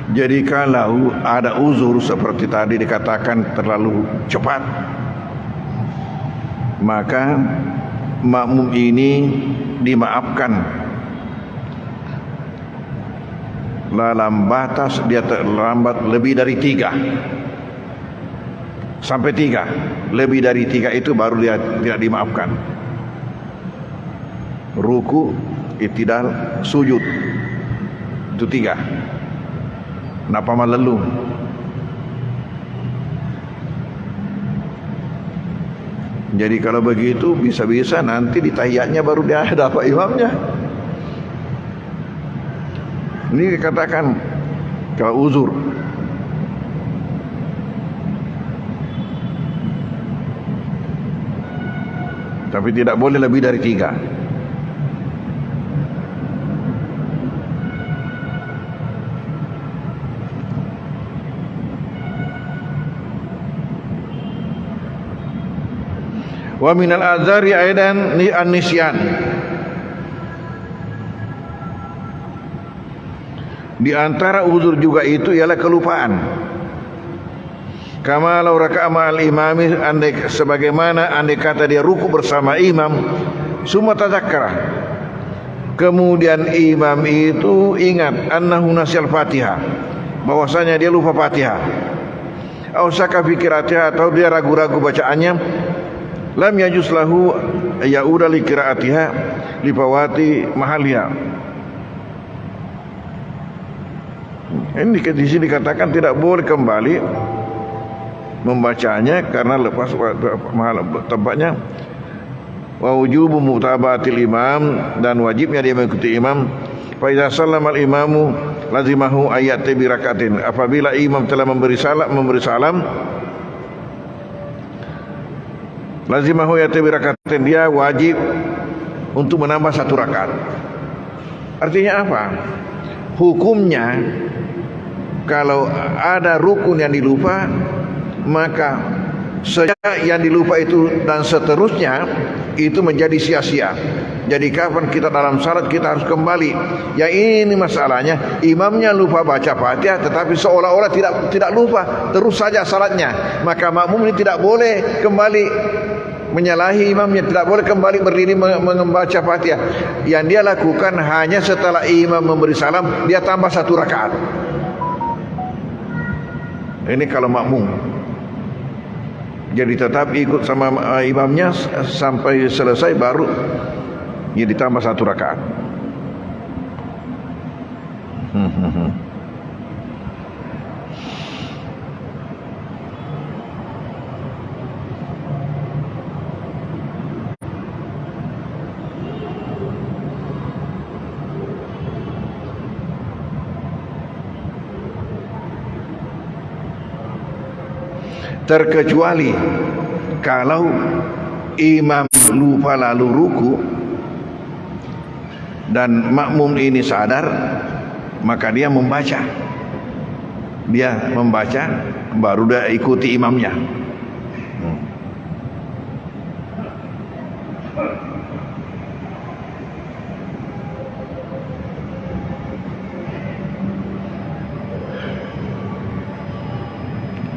Jadi kalau ada uzur seperti tadi dikatakan terlalu cepat, maka makmum ini dimaafkan dalam batas dia terlambat lebih dari 3 sampai 3. Lebih dari 3 itu baru dia tidak dimaafkan. Ruku i'tidal, sujud. Itu 3. Napa malelu. Jadi kalau begitu bisa-bisa nanti di tahiyatnya baru dia dapat imamnya. Ini dikatakan kalau uzur. Tapi tidak boleh lebih dari 3. Wa minal adzari aidan li an-nisyan. Di antara uzur juga itu ialah kelupaan. Kama law raka'a ma'al imami, sebagaimana andai kata dia ruku bersama imam, summa tadzakkara, kemudian imam itu ingat annahu nasyal Fatihah, bahwasanya dia lupa Fatihah, aw syaka fi qiraatiha, atau dia ragu-ragu bacaannya, lam yajuz lahu ya'uda li qiraatiha li fawati mahaliha. Ini di sini dikatakan tidak boleh kembali membacanya karena lepas tempatnya. Wa wujubu mutaba'atil imam, dan wajibnya dia mengikuti imam. Fa idza sallama al-imamu lazimahu ayat bi rakaatin, apabila imam telah memberi salam lazimahu ayat bi rakaatin, dia wajib untuk menambah 1 rakaat. Artinya apa? Hukumnya kalau ada rukun yang dilupa, maka sejak yang dilupa itu dan seterusnya itu menjadi sia-sia. Jadi kapan kita dalam salat kita harus kembali. Ya ini masalahnya, imamnya lupa baca Fatihah tetapi seolah-olah tidak lupa, terus saja salatnya. Maka makmum ini tidak boleh kembali menyalahi imamnya, tidak boleh kembali berdiri membaca Fatihah. Yang dia lakukan hanya setelah imam memberi salam, dia tambah 1 rakaat. Ini kalau makmum. Jadi tetap ikut sama imamnya sampai selesai, baru dia ditambah 1 rakaat. Terkecuali kalau imam lupa lalu ruku dan makmum ini sadar, maka dia membaca. Dia membaca baru dia ikuti imamnya.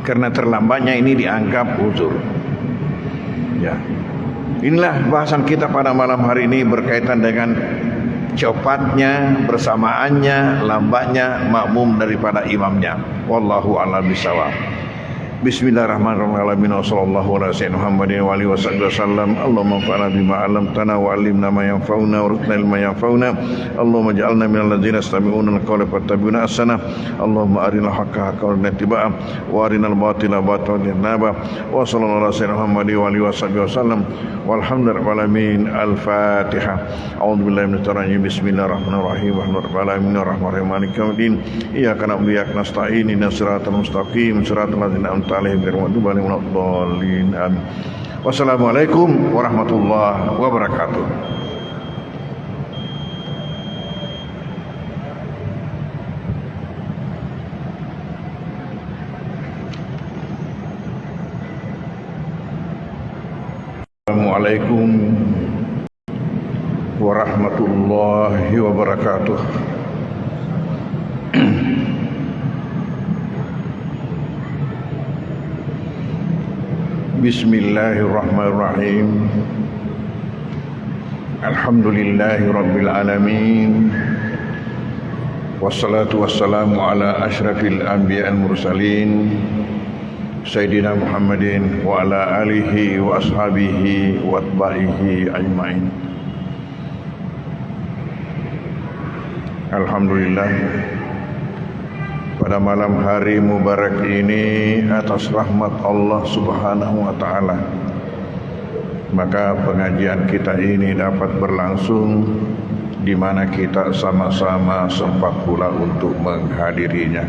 Karena terlambatnya ini dianggap uzur. Ya. Inilah bahasan kita pada malam hari ini berkaitan dengan cepatnya, bersamaannya, lambatnya makmum daripada imamnya. Wallahu a'lam bishawab. Bismillahirrahmanirrahim. Wassallallahu ala sayyidina Muhammadin wa alihi wasallam. Allahumma anfa'na bima 'allamtana wa 'allimna ma yanfa'una warzuqna ilma yanfa'una. Allahumma ij'alna minal ladzina yastami'una al-qawla fattabi'una ahsana. Allahumma arinal haqqa haqqan warzuqna ittiba'a wa arinal batila batilan warzuqna. Wa sallallahu ala sayyidina Muhammadin wa alihi wasallam. Walhamdulillahi rabbil alamin. Al-Fatihah. A'udzu billahi minasy syaithanir rajim. Bismillahirrahmanirrahim. Alhamdulillahirabbil alamin. Maliki yaumiddin. Iyyaka na'budu wa iyyaka nasta'in. Ihdinas siratal mustaqim. Siratal ladzina alaihim ghairil maghdubi alaihim waladdallin. Amin. Wassalamualaikum warahmatullahi wabarakatuh. Assalamualaikum warahmatullahi wabarakatuh. Bismillahirrahmanirrahim. Alhamdulillahi rabbil alamin. Wassalatu wassalamu ala asyrafil anbiya'il mursalin Sayyidina Muhammadin wa ala alihi wa ashabihi wa atba'ihi ajma'in. Alhamdulillah, pada malam hari mubarak ini atas rahmat Allah Subhanahu wa taala, maka pengajian kita ini dapat berlangsung di mana kita sama-sama sempat pula untuk menghadirinya.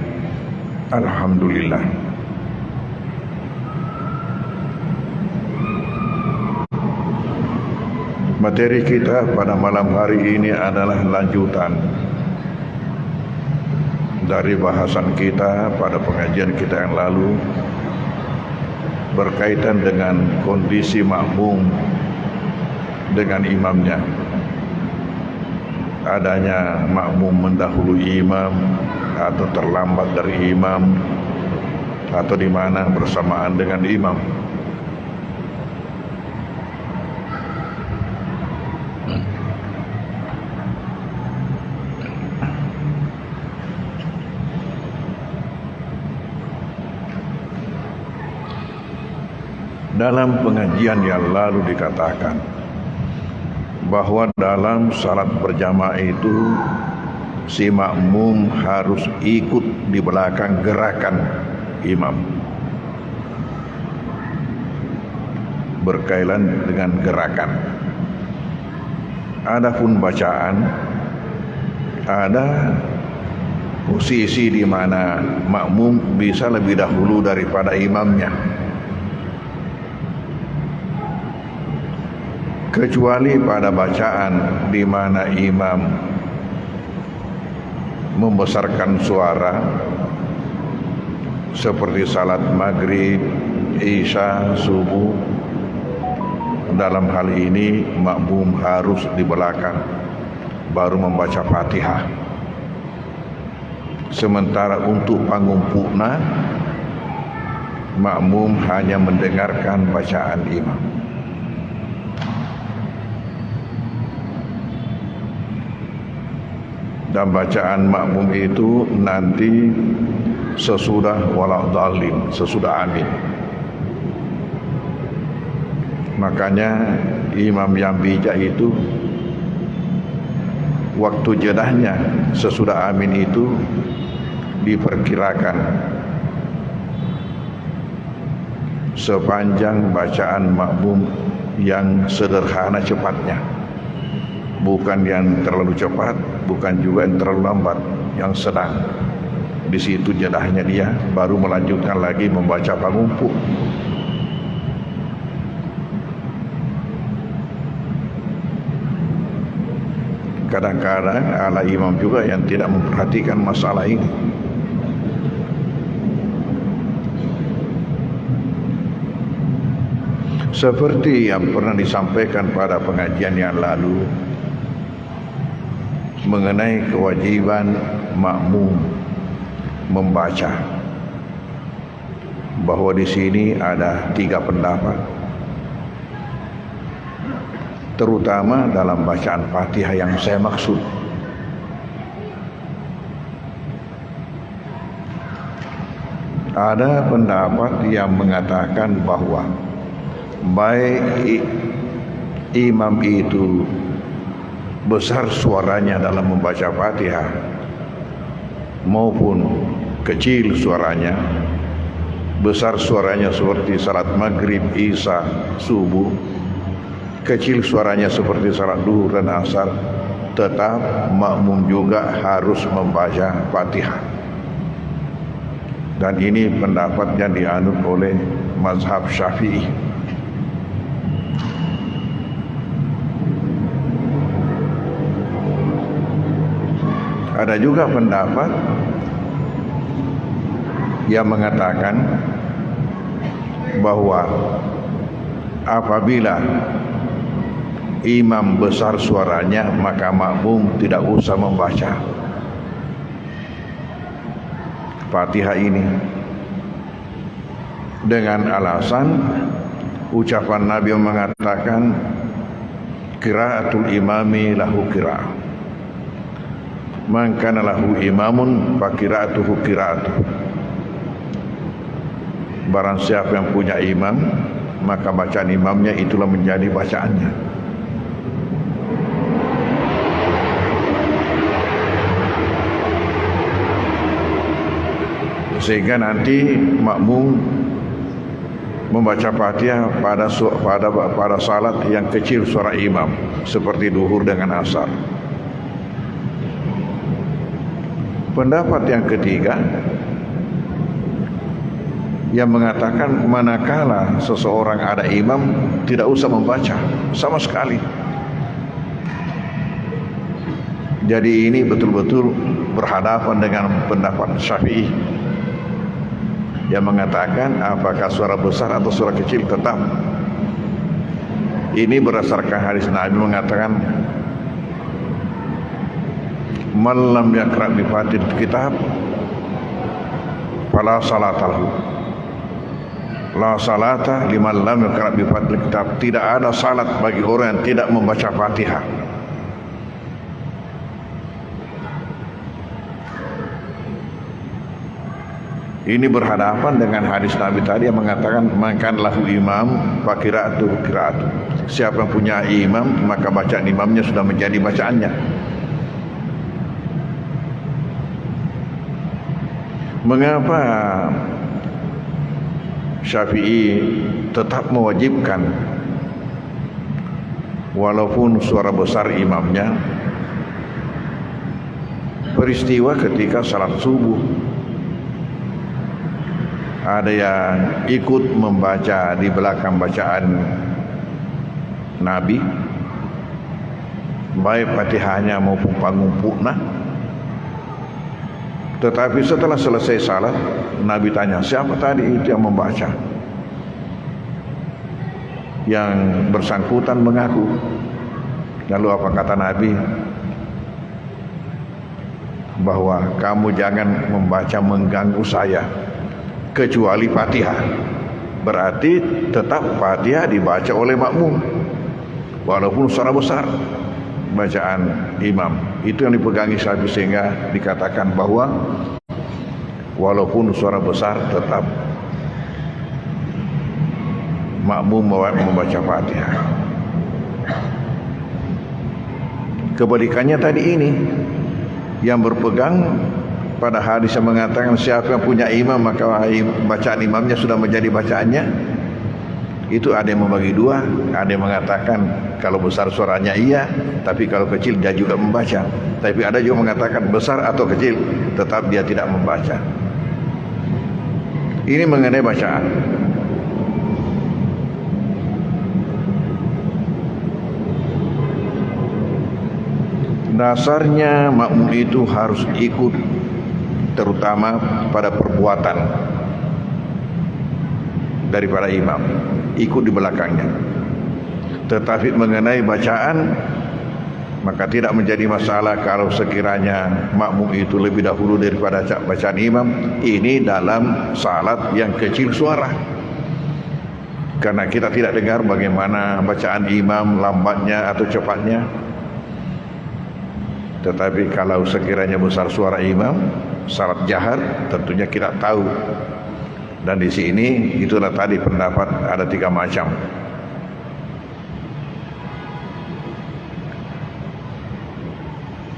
Alhamdulillah. Materi kita pada malam hari ini adalah lanjutan dari bahasan kita pada pengajian kita yang lalu berkaitan dengan kondisi makmum dengan imamnya. Adanya makmum mendahului imam atau terlambat dari imam atau di mana bersamaan dengan imam. Dalam pengajian yang lalu dikatakan bahwa dalam salat berjamaah itu si makmum harus ikut di belakang gerakan imam, berkaitan dengan gerakan. Adapun bacaan, ada posisi di mana makmum bisa lebih dahulu daripada imamnya, kecuali pada bacaan di mana imam membesarkan suara seperti salat maghrib, isya, subuh. Dalam hal ini makmum harus di belakang baru membaca Fatihah. Sementara untuk pangumpukna, makmum hanya mendengarkan bacaan imam. Dan bacaan makmum itu nanti sesudah waladhdallin, sesudah amin. Makanya imam yang bijak itu waktu jedahnya sesudah amin itu diperkirakan sepanjang bacaan makmum yang sederhana cepatnya, bukan yang terlalu cepat, bukan juga yang terlalu lambat, yang sedang. Di situ jedahnya dia baru melanjutkan lagi membaca pangumpuk. Kadang-kadang ala imam juga yang tidak memperhatikan masalah ini. Seperti yang pernah disampaikan pada pengajian yang lalu mengenai kewajiban makmum membaca, bahwa di sini ada 3 pendapat, terutama dalam bacaan Fatihah yang saya maksud. Ada pendapat yang mengatakan bahwa baik imam itu besar suaranya dalam membaca Fatihah maupun kecil suaranya, besar suaranya seperti salat maghrib, isya, subuh, kecil suaranya seperti salat duhur dan asar, tetap makmum juga harus membaca Fatihah. Dan ini pendapat yang dianut oleh mazhab Syafi'i. Ada juga pendapat yang mengatakan bahwa apabila imam besar suaranya, maka makmum tidak usah membaca Fatihah ini, dengan alasan ucapan Nabi yang mengatakan qiraatul imami lahu qiraah, man kana lahu imamun fa qiraatuhu qiraatuh. Barang siapa yang punya imam, maka bacaan imamnya itulah menjadi bacaannya. sehingga nanti makmum membaca Fatihah pada salat yang kecil suara imam seperti duhur dengan asar. Pendapat yang ketiga yang mengatakan manakala seseorang ada imam tidak usah membaca sama sekali. Jadi ini betul-betul berhadapan dengan pendapat Syafi'i yang mengatakan apakah suara besar atau suara kecil tetap. Ini berdasarkan hadis Nabi mengatakan man lam yaqra bi fatihil kitab fala salata lahu. La salata liman lam yaqra bi fatihil kitab. Tidak ada salat bagi orang yang tidak membaca Fatihah. Ini berhadapan dengan hadis Nabi tadi yang mengatakan makan lahu imam fakiraatu kiraatu. Siapa yang punya imam maka bacaan imamnya sudah menjadi bacaannya. Mengapa Syafi'i tetap mewajibkan walaupun suara besar imamnya? Peristiwa ketika salat subuh ada yang ikut membaca di belakang bacaan Nabi, baik Fatihahnya maupun pangumpukna. Tetapi setelah selesai salat, Nabi tanya, siapa tadi itu yang membaca? Yang bersangkutan mengaku. Lalu apa kata Nabi? Bahwa kamu jangan membaca mengganggu saya kecuali Fatihah. Berarti tetap Fatihah dibaca oleh makmum walaupun suara besar bacaan imam. Itu yang dipegangi Syafi'i sehingga dikatakan bahwa walaupun suara besar tetap makmum membaca Fatihah. Kebalikannya tadi ini yang berpegang pada hadis yang mengatakan siapa yang punya imam maka bacaan imamnya sudah menjadi bacaannya. Itu ada yang membagi dua. Ada yang mengatakan kalau besar suaranya iya, tapi kalau kecil dia juga membaca. Tapi ada juga mengatakan besar atau kecil tetap dia tidak membaca. Ini mengenai bacaan. Dasarnya makmum itu harus ikut, terutama pada perbuatan daripada imam, ikut di belakangnya. Tetapi mengenai bacaan maka tidak menjadi masalah kalau sekiranya makmum itu lebih dahulu daripada bacaan imam. Ini dalam salat yang kecil suara, karena kita tidak dengar bagaimana bacaan imam lambatnya atau cepatnya. Tetapi kalau sekiranya besar suara imam, salat jahar, tentunya kita tahu. Dan di sini itulah tadi pendapat ada 3 macam.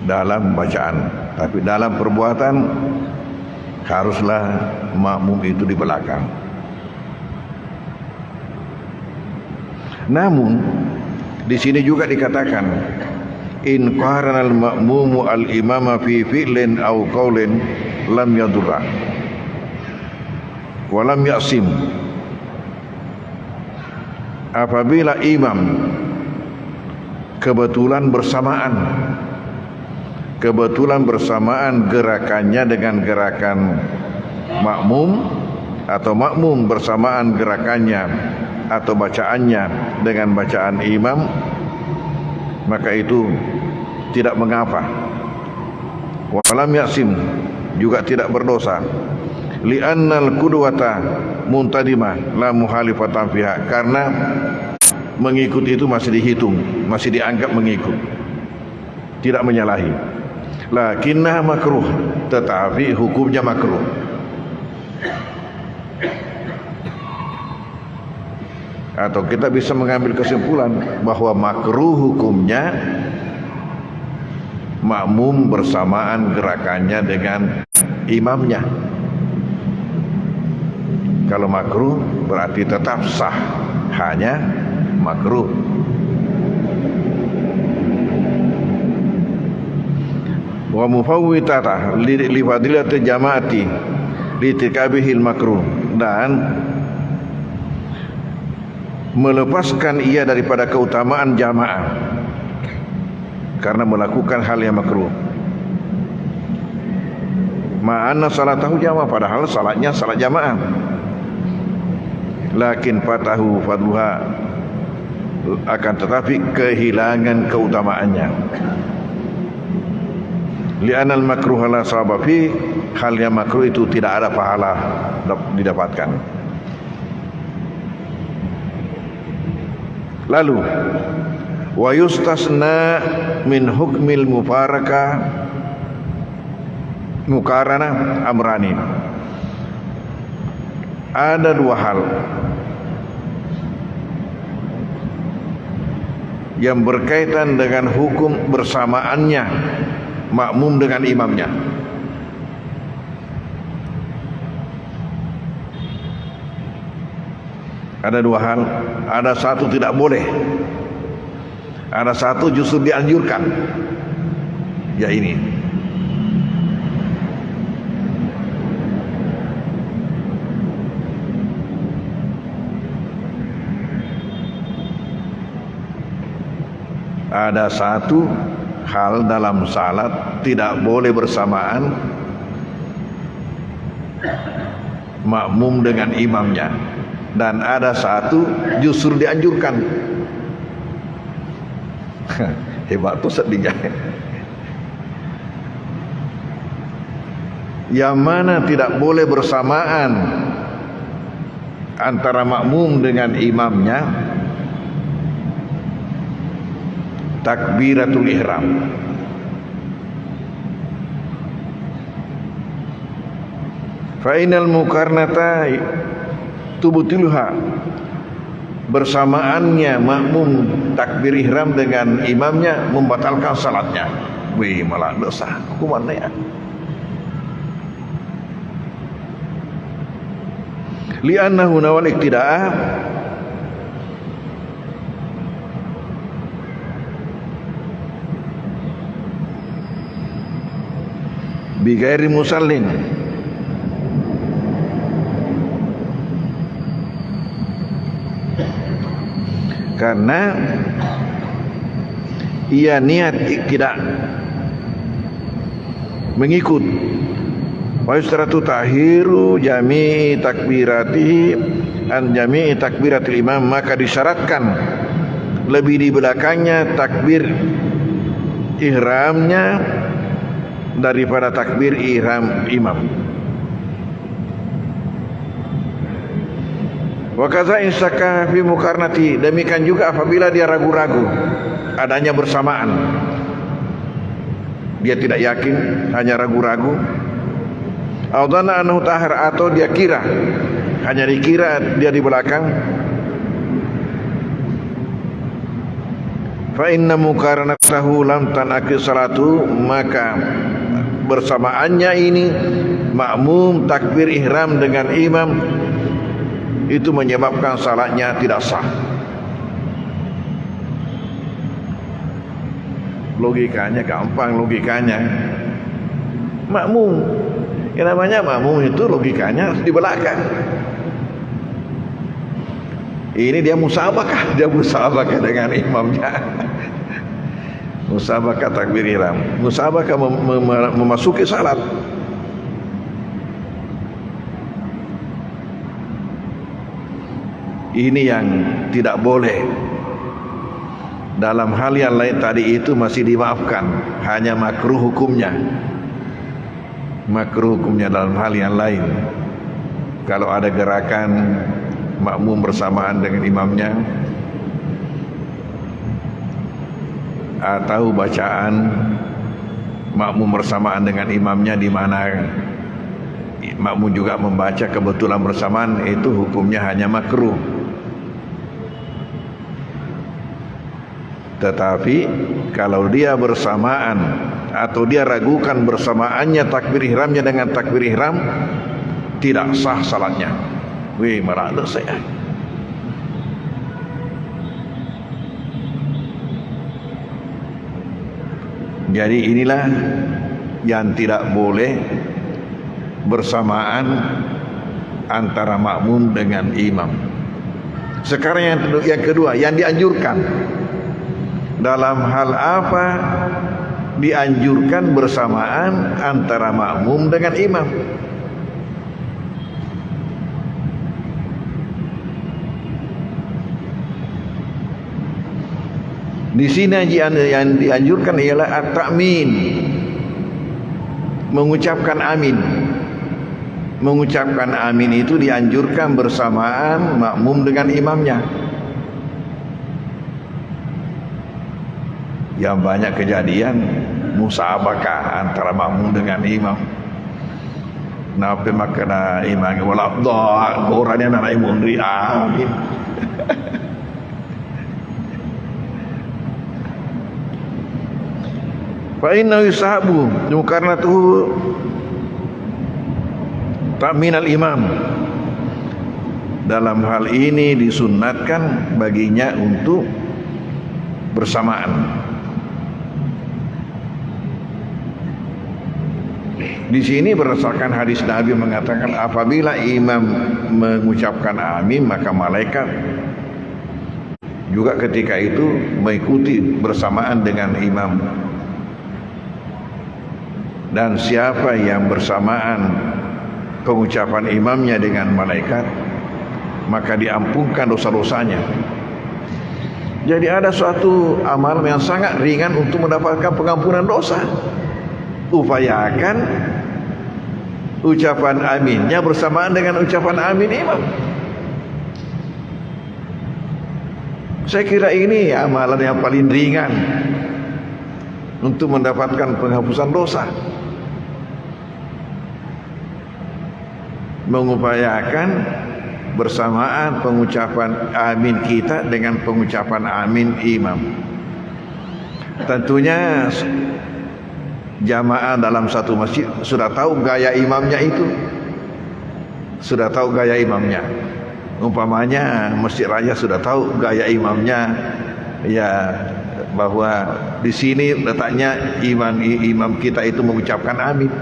Dalam bacaan, tapi dalam perbuatan haruslah makmum itu di belakang. Namun di sini juga dikatakan in qarana al-ma'mumu al-imama fi fi'lin aw qaulin lam yadurra wa lam ya'sim. Apabila imam kebetulan bersamaan gerakannya dengan gerakan makmum, atau makmum bersamaan gerakannya atau bacaannya dengan bacaan imam, maka itu tidak mengapa. Walam yasim, juga tidak berdosa. Li'annal qudwata muntadimah la muhalifatan fiha, karena mengikut itu masih dihitung, masih dianggap mengikut, tidak menyalahi. Lakinnah makruh, tetapi hukumnya makruh. Atau kita bisa mengambil kesimpulan bahwa makruh hukumnya makmum bersamaan gerakannya dengan imamnya. Kalau makruh berarti tetap sah, hanya makruh. Wa mufawwitata li fadilati jamaati li tikabihil makruh, dan melepaskan ia daripada keutamaan jamaah karena melakukan hal yang makruh. Ma'anna salatahu jamaah, padahal salatnya salat jamaah. Lakin fatahu fadluha, akan tetapi kehilangan keutamaannya. Li'anal makruh la sawaba fi, hal yang makruh itu tidak ada pahala didapatkan. Lalu wa yustasna min hukmil mukarana amrani. Ada dua hal yang berkaitan dengan hukum bersamaannya makmum dengan imamnya. Ada dua hal, ada satu tidak boleh, ada satu justru dianjurkan. Ya ini. Ada satu hal dalam salat tidak boleh bersamaan makmum dengan imamnya, dan ada satu justru dianjurkan. Hebat tuh sedihnya. Yang mana tidak boleh bersamaan antara makmum dengan imamnya? Takbiratul ihram. Fa inal mukarnata tubtiluha, bersamaannya makmum takbir ihram dengan imamnya membatalkan salatnya. Wih, malah dosa. Hukumannya ya. Li'annahu nawal iktida'ah bi ghairi musallin, karena ia niat tidak mengikut. Wa yustaratu tahiru jami'i takbiratihi an jami'i takbiratil imam, maka disyaratkan lebih di belakangnya takbir ihramnya daripada takbir ihram imam. Wa kaza insaka fi mukarnati, demikian juga apabila dia ragu-ragu adanya bersamaan, dia tidak yakin, hanya ragu-ragu. Audana anhu tahar, atau dia kira, hanya dikira dia di belakang. Fa inna mukarnatahu lam tanaqid salatu, maka bersamaannya ini makmum takbir ihram dengan imam itu menyebabkan salatnya tidak sah. Logikanya gampang, logikanya makmum, yang namanya makmum itu logikanya harus di belakang. Ini dia musabakah dengan imamnya. Musabakah takbir ihram, musabakah memasuki salat. Ini yang tidak boleh. Dalam hal yang lain tadi itu masih dimaafkan, hanya makruh hukumnya. Makruh hukumnya dalam hal yang lain. Kalau ada gerakan makmum bersamaan dengan imamnya, atau bacaan makmum bersamaan dengan imamnya di mana makmum juga membaca kebetulan bersamaan, itu hukumnya hanya makruh. Tetapi kalau dia bersamaan atau dia ragukan bersamaannya takbir ihramnya dengan takbir ihram, tidak sah salatnya. Weh, marah ada saya. Jadi inilah yang tidak boleh bersamaan antara makmum dengan imam. Sekarang yang kedua, yang dianjurkan. Dalam hal apa dianjurkan bersamaan antara makmum dengan imam? Di sini yang dianjurkan ialah at-ta'min, mengucapkan amin. Mengucapkan amin itu dianjurkan bersamaan makmum dengan imamnya. Yang banyak kejadian musabakah antara makmum dengan imam. Napa makna imam wala dha orangnya nak imam ri amin. Fa inna yusahabu, karena tu ta'min al-imam. Dalam hal ini disunnatkan baginya untuk bersamaan. Di sini berdasarkan hadis Nabi mengatakan apabila imam mengucapkan amin maka malaikat juga ketika itu mengikuti bersamaan dengan imam. Dan siapa yang bersamaan pengucapan imamnya dengan malaikat maka diampunkan dosa-dosanya. Jadi ada suatu amalan yang sangat ringan untuk mendapatkan pengampunan dosa. Upayakan ucapan aminnya bersamaan dengan ucapan amin imam. Saya kira ini amalan yang paling ringan untuk mendapatkan penghapusan dosa. Mengupayakan bersamaan pengucapan amin kita dengan pengucapan amin imam. Tentunya jamaah dalam satu masjid sudah tahu gaya imamnya itu. Sudah tahu gaya imamnya. Umpamanya Masjid Raya sudah tahu gaya imamnya, ya, bahwa di sini letaknya imam kita itu mengucapkan amin.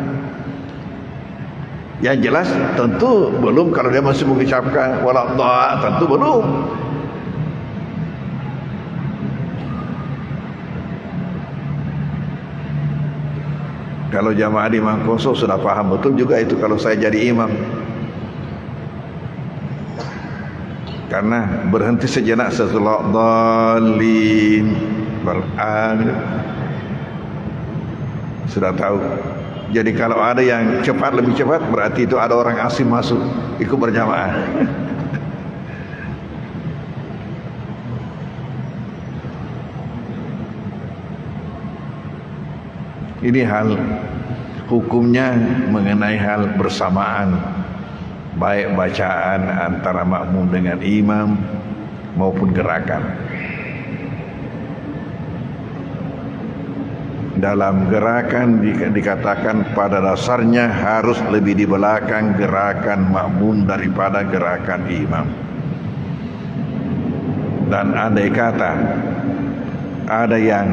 Yang jelas tentu belum kalau dia masih mengucapkan wala dha, tentu belum. Kalau jamaah di Mangkoso sudah paham betul juga itu kalau saya jadi imam. Karena berhenti sejenak setelah dhalin sudah tahu. Jadi kalau ada yang cepat, lebih cepat, berarti itu ada orang asing masuk ikut berjamaah. Ini hal hukumnya mengenai hal bersamaan, baik bacaan antara makmum dengan imam maupun gerakan. Dalam gerakan dikatakan pada dasarnya harus lebih di belakang gerakan makmum daripada gerakan imam. Dan andai kata ada yang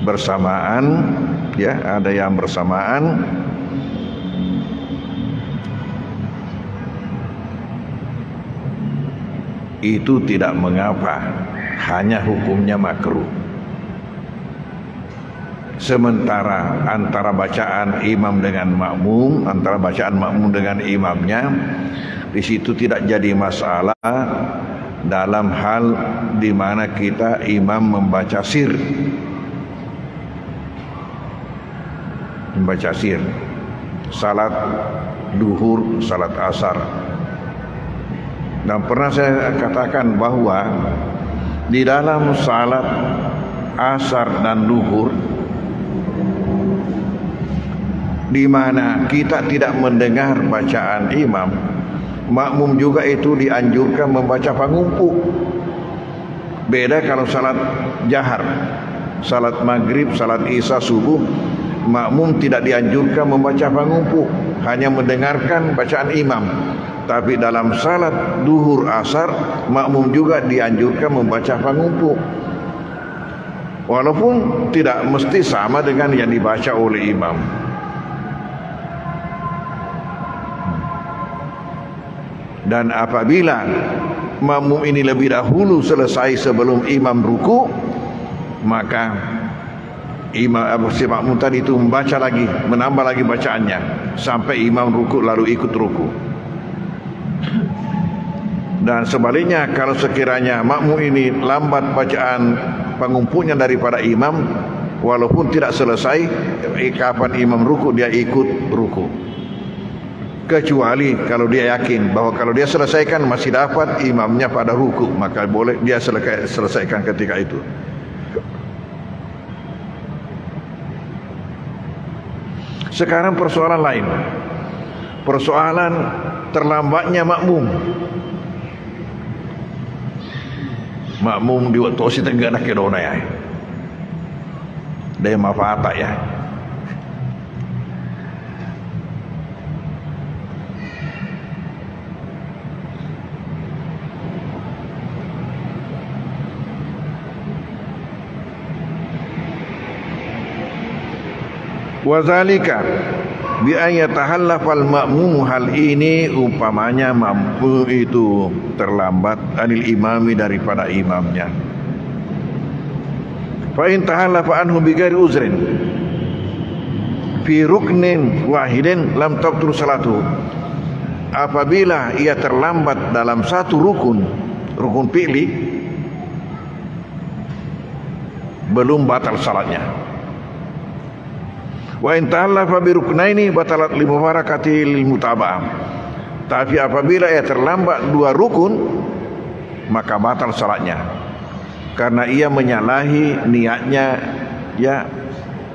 bersamaan, ya, ada yang bersamaan, itu tidak mengapa, hanya hukumnya makruh. Sementara antara bacaan imam dengan makmum, antara bacaan makmum dengan imamnya, di situ tidak jadi masalah dalam hal di mana kita imam membaca sir, salat duhur, salat asar. Dan pernah saya katakan bahwa di dalam salat asar dan duhur, di mana kita tidak mendengar bacaan imam, makmum juga itu dianjurkan membaca pangumpu. Beda kalau salat jahar, salat maghrib, salat isya, subuh, makmum tidak dianjurkan membaca pangumpu, hanya mendengarkan bacaan imam. Tapi dalam salat duhur asar, makmum juga dianjurkan membaca pangumpu, walaupun tidak mesti sama dengan yang dibaca oleh imam. Dan apabila makmum ini lebih dahulu selesai sebelum imam ruku, maka si makmum tadi itu membaca lagi, menambah lagi bacaannya sampai imam ruku lalu ikut ruku. Dan sebaliknya, kalau sekiranya makmum ini lambat bacaan pangumpunya daripada imam, walaupun tidak selesai kapan imam ruku, dia ikut ruku. Kecuali kalau dia yakin bahwa kalau dia selesaikan masih dapat imamnya pada ruku, maka boleh dia selesaikan ketika itu. Sekarang persoalan lain, persoalan terlambatnya makmum. Makmum di waktu si tenggana kedona ya, dia mafata ya. Wazalika bi an yatahallafal ma'mum, hal ini umpamanya mampu itu terlambat anil imami daripada imamnya. Fa in tahallafa anhu bi ghairi uzrin fi ruknin wahidin lam taqtur salatu. Apabila ia terlambat dalam satu rukun fi'li, belum batal salatnya. Wa in ta'allafa bi ruknaini batalat li mubarakati lil mutaba'ah. Tapi apabila ia terlambat dua rukun, maka batal salatnya, karena ia menyalahi niatnya. Ya,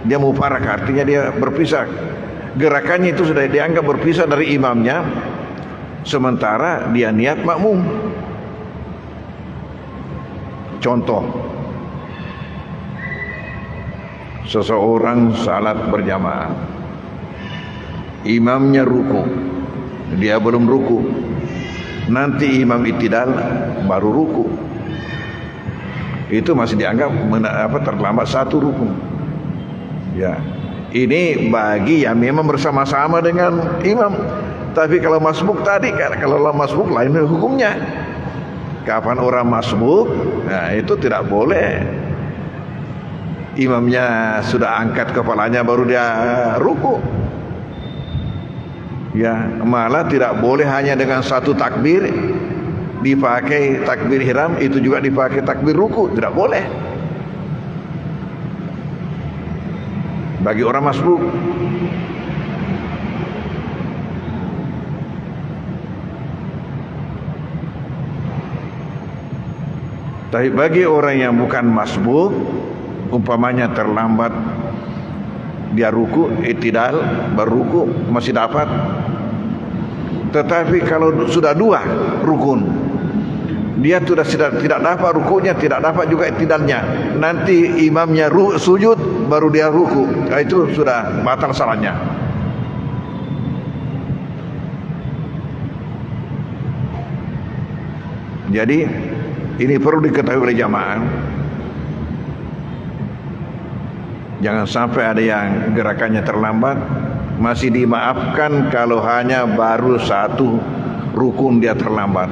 dia mubarak, artinya dia berpisah, gerakannya itu sudah dianggap berpisah dari imamnya, sementara dia niat makmum. Contoh, seseorang salat berjamaah, imamnya ruku, dia belum ruku, nanti imam i'tidal baru ruku, itu masih dianggap terlambat satu rukun. Ya, ini bagi yang memang bersama-sama dengan imam. Tapi kalau masbuk tadi, kalau masbuk lain hukumnya. Kapan orang masbuk, nah itu tidak boleh imamnya sudah angkat kepalanya baru dia ruku. Ya, malah tidak boleh hanya dengan satu takbir dipakai takbir ihram, itu juga dipakai takbir ruku, tidak boleh bagi orang masbuk. Tapi bagi orang yang bukan masbuk, umpamanya terlambat dia ruku, i'tidal baru ruku, masih dapat. Tetapi kalau sudah dua rukun, dia sudah tidak dapat rukunya, tidak dapat juga i'tidalnya, nanti imamnya sujud baru dia ruku, itu sudah batal salatnya. Jadi ini perlu diketahui oleh jamaah. Jangan sampai ada yang gerakannya terlambat, masih dimaafkan kalau hanya baru satu rukun dia terlambat.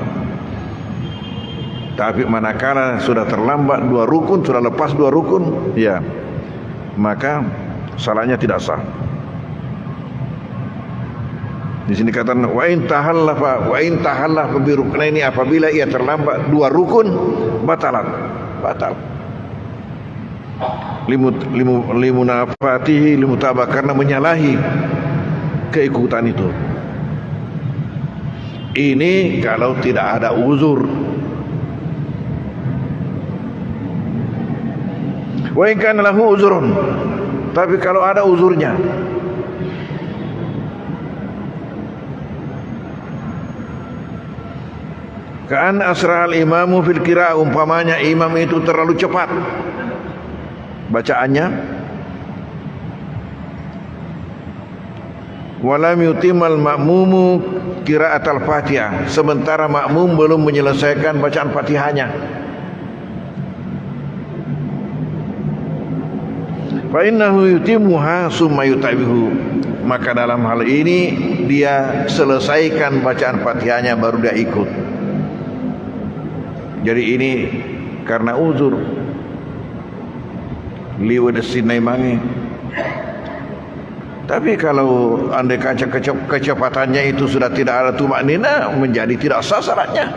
Tapi manakala sudah terlambat dua rukun, sudah lepas dua rukun, ya, maka salahnya tidak sah. Di sini katakan wa in tahallafa bi ruknaini, apabila ia terlambat dua rukun, batal. Limunafatihi limutabah, karena menyalahi keikutan itu. Ini kalau tidak ada uzur. Wa in kana lahu uzrun, tapi kalau ada uzurnya, kan asra'al imamu fil qira'ah, umpamanya imam itu terlalu cepat bacaannya, Walam yutimal ma'mumu qira'at al-Fatihah, sementara makmum belum menyelesaikan bacaan Fatihahnya. Fa innahu yutimuha summa yutabihu, maka dalam hal ini dia selesaikan bacaan Fatihahnya baru dia ikut. Jadi ini karena uzur liwat sinai mangi. Tapi kalau andai kata kecepatannya itu sudah tidak ada tumaknina, menjadi tidak sah salatnya.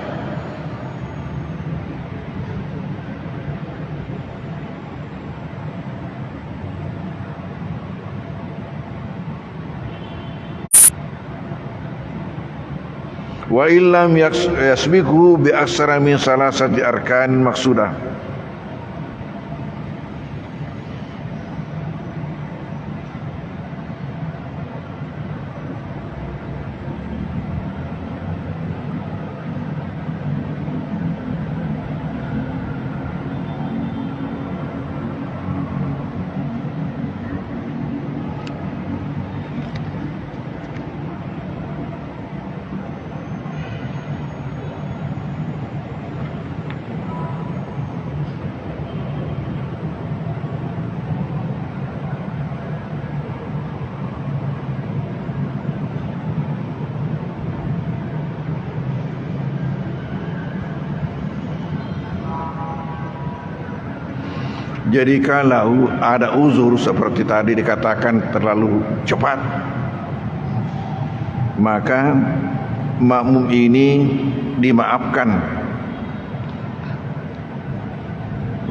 Wa illam yasbiqhu bi aksara min salasati arkan maqsudah. Jadi kalau ada uzur seperti tadi dikatakan terlalu cepat, maka makmum ini dimaafkan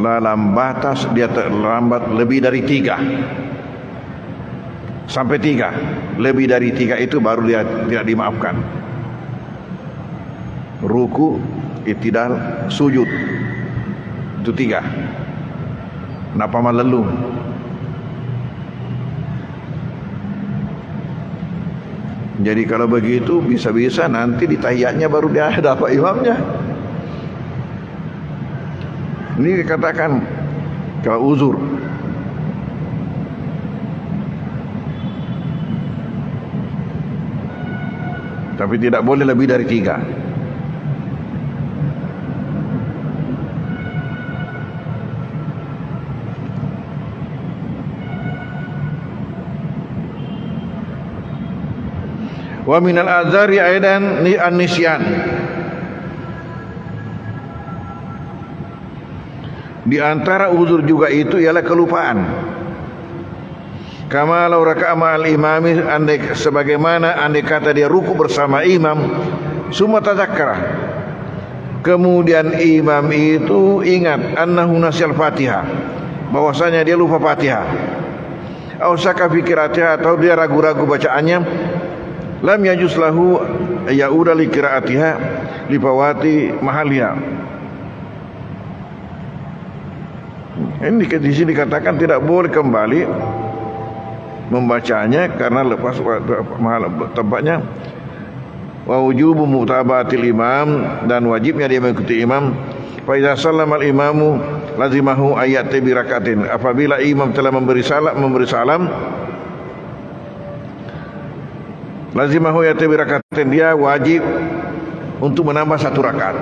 dalam batas dia terlambat lebih dari 3 sampai 3. Lebih dari 3 itu baru dia tidak dimaafkan. Ruku, i'tidal, sujud, itu 3. Napa malelu. Jadi kalau begitu bisa-bisa nanti di tahiyatnya baru dia dapat imamnya. Ini dikatakan kalau uzur. Tapi tidak boleh lebih dari 3. Wa minal azari aidan li an-nisyan, di antara uzur juga itu ialah kelupaan. Kama law raka'a ma'al imami, andai sebagaimana andai kata dia ruku bersama imam, summa tadzakkara, kemudian imam itu ingat annahu nasyal Fatihah, bahwasanya dia lupa Fatihah, au syaka fi qiraatiha, atau dia ragu-ragu bacaannya, lam yajuz lahu ya'uda li qiraatiha li fawati mahaliha. Ini di sini dikatakan tidak boleh kembali membacanya karena lepas mahal tempatnya. Wa wujubu mutaba'atil imam, dan wajibnya dia mengikuti imam. Fa idza sallama al-imamu lazimahu ayat bi rakaatin, apabila imam telah memberi salam lazimahu ya'ti bi rakaatin, dia wajib untuk menambah 1 rakaat.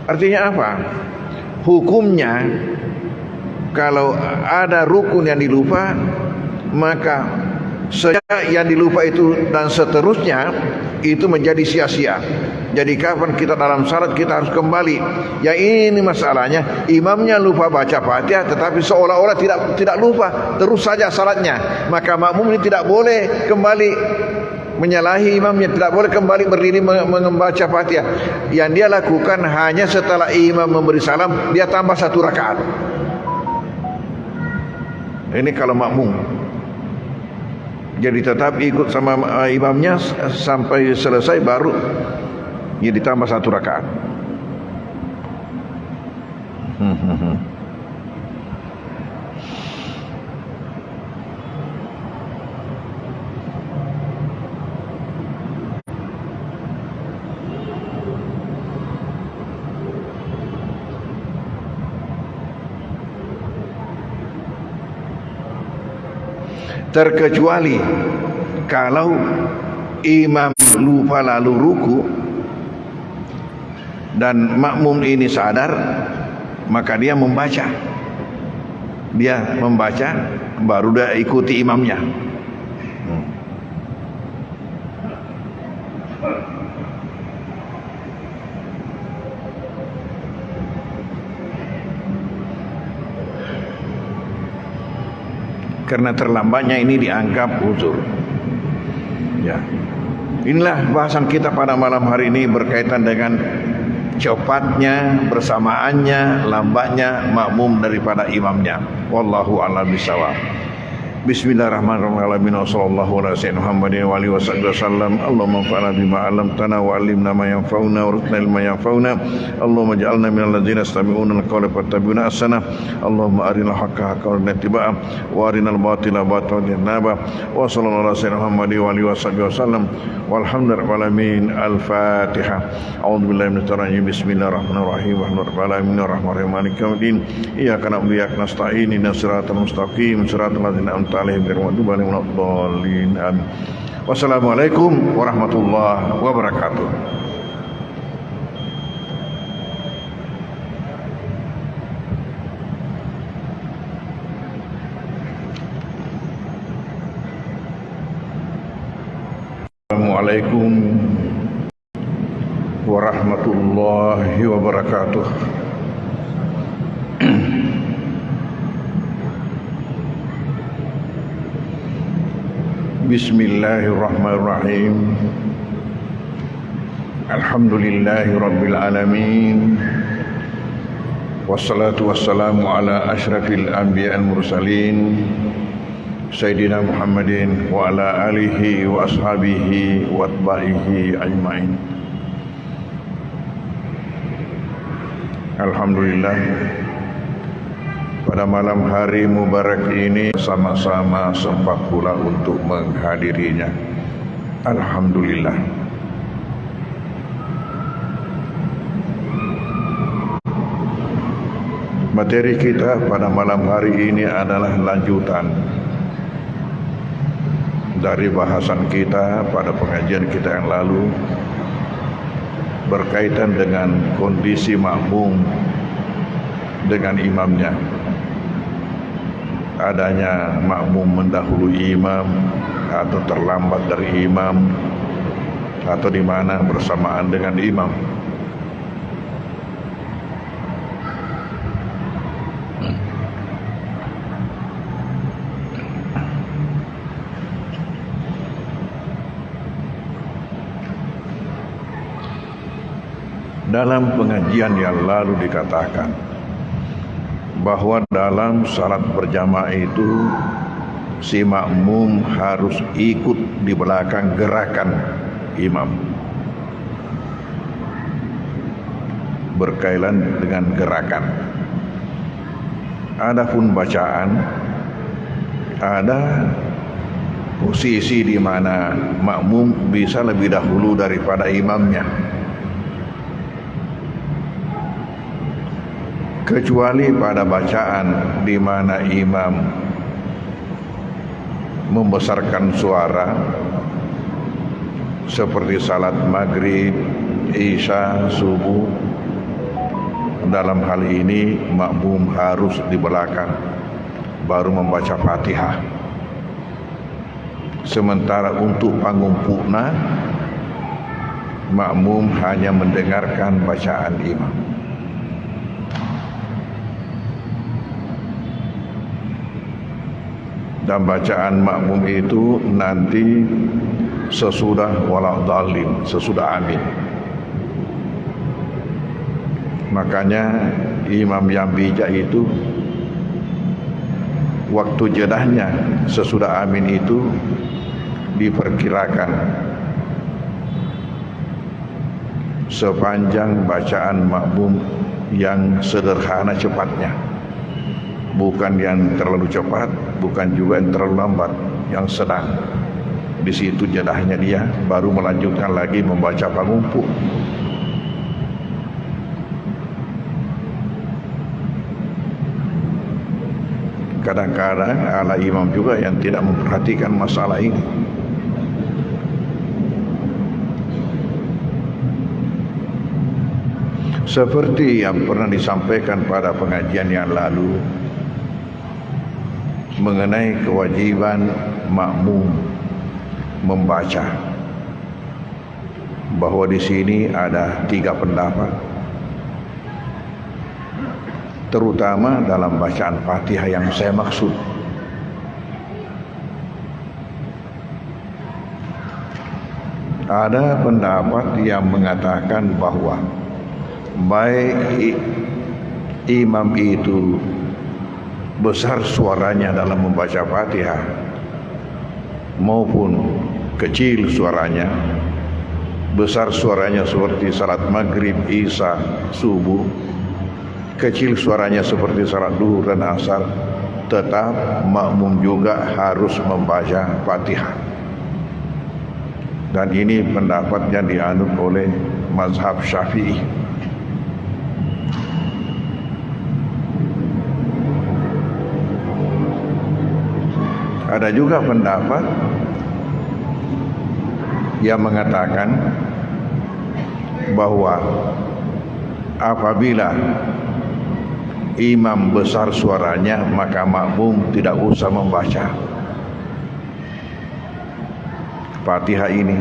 Artinya apa? Hukumnya kalau ada rukun yang dilupa, maka yang dilupa itu dan seterusnya itu menjadi sia-sia. Jadi kapan kita dalam salat kita harus kembali. Yang ini masalahnya, imamnya lupa baca Fatihah tetapi seolah-olah tidak lupa, terus saja salatnya. Maka makmum ini tidak boleh kembali menyalahi imamnya, tidak boleh kembali berdiri membaca Fatihah. Yang dia lakukan hanya setelah imam memberi salam, dia tambah 1 rakaat. Ini kalau makmum. Jadi tetap ikut sama imamnya sampai selesai, baru ya ditambah 1 rakaat. Terkecuali Kalau imam lupa lalu ruku dan makmum ini sadar, maka dia membaca. Dia membaca, baru dia ikuti imamnya. Karena terlambatnya ini dianggap uzur. Ya. Inilah bahasan kita pada malam hari ini berkaitan dengan cepatnya, bersamaannya, lambatnya makmum daripada imamnya. Wallahu a'lam bishawab. Bismillahirrahmanirrahim. Wassallallahu ala sayyidina Muhammadin wa alihi wasallam. Allahumma anfa'na bima 'allamtana wa 'allimna ma yanfa'una wa rzuqna ilma yanfa'una. Allahumma ij'alna minal ladzina yastami'una al-qawla fattabi'una ahsana. Allahumma arinal haqqa haqqan warzuqna ittiba'ah wa arinal batila batilan warzuqna. Wa sallallahu ala sayyidina Muhammadin wa alihi wasallam. Walhamdulillahi rabbil alamin. Al-Fatihah. A'udzu billahi minasy syaitonir rajim. Bismillahirrahmanirrahim. Bismillahirrahmanirrahim. Maliki yaumiddin. Iyyaka na'budu wa iyyaka nasta'in. Ihdinas siratal mustaqim. Siratal ladzina an'amta alaihim ghairil maghdubi alaihim waladdallin. Amin. Wassalamualaikum warahmatullahi wabarakatuh. Assalamualaikum warahmatullahi wabarakatuh. Bismillahirrahmanirrahim. Alhamdulillahi rabbil alamin. Wassalatu wassalamu ala asyrafil anbiya'il mursalin Sayyidina Muhammadin wa ala alihi wa ashabihi wa atba'ihi ajma'in. Alhamdulillah, pada malam hari mubarak ini sama-sama sempat pula untuk menghadirinya. Alhamdulillah. Materi kita pada malam hari ini adalah lanjutan dari bahasan kita pada pengajian kita yang lalu berkaitan dengan kondisi makmum dengan imamnya. Adanya makmum mendahului imam atau terlambat dari imam atau di mana bersamaan dengan imam. Dalam pengajian yang lalu dikatakan bahwa dalam salat berjamaah itu si makmum harus ikut di belakang gerakan imam, berkaitan dengan gerakan. Adapun bacaan, ada posisi di mana makmum bisa lebih dahulu daripada imamnya, kecuali pada bacaan di mana imam membesarkan suara seperti salat maghrib, isya, subuh. Dalam hal ini makmum harus di belakang baru membaca Fatihah. Sementara untuk pangumpukna makmum hanya mendengarkan bacaan imam. Dan bacaan makmum itu nanti sesudah waladhdallin, sesudah amin. Makanya imam yang bijak itu waktu jedahnya sesudah amin itu diperkirakan sepanjang bacaan makmum yang sederhana cepatnya, bukan yang terlalu cepat, bukan juga yang terlalu lambat, yang sedang. Di situ jedahnya dia baru melanjutkan lagi membaca pangumpuk. Kadang-kadang ala imam juga yang tidak memperhatikan masalah ini. Seperti yang pernah disampaikan pada pengajian yang lalu mengenai kewajiban makmum membaca, bahwa di sini ada 3 pendapat, terutama dalam bacaan Fatihah yang saya maksud. Ada pendapat yang mengatakan bahwa baik imam itu besar suaranya dalam membaca Fatihah maupun kecil suaranya, besar suaranya seperti salat maghrib, isya, subuh, kecil suaranya seperti salat duhur dan asar, tetap makmum juga harus membaca Fatihah. Dan ini pendapat yang dianut oleh mazhab Syafi'i. Ada juga pendapat yang mengatakan bahwa apabila imam besar suaranya, maka makmum tidak usah membaca Fatihah ini,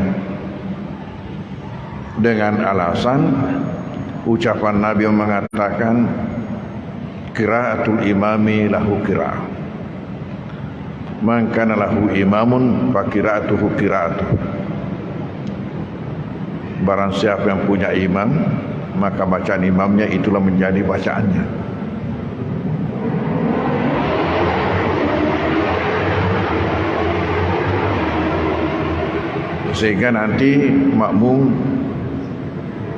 dengan alasan ucapan Nabi yang mengatakan qiraatul imami lahu qiraah, man kana lahu imamun fa qiraatuhu qiraatuh. Barang siapa yang punya imam, maka bacaan imamnya itulah menjadi bacaannya. Sehingga nanti makmum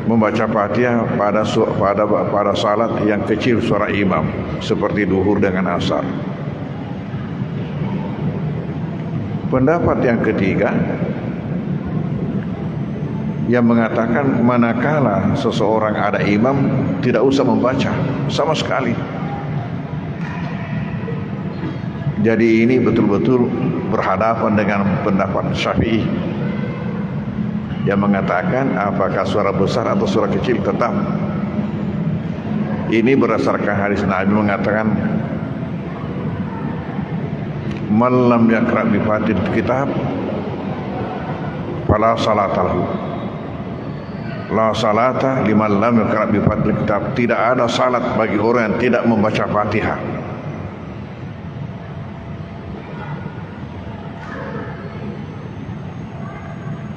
membaca Fatihah pada salat yang kecil suara imam, seperti duhur dengan asar. Pendapat yang ketiga yang mengatakan manakala seseorang ada imam, tidak usah membaca sama sekali. Jadi ini betul-betul berhadapan dengan pendapat Syafi'i yang mengatakan apakah suara besar atau suara kecil tetap. Ini berdasarkan hadis Nabi mengatakan man lam yaqra bi fatihil kitab fala salata lahu. La salata liman lam yaqra bi fatihil kitab. Tidak ada salat bagi orang yang tidak membaca Fatihah.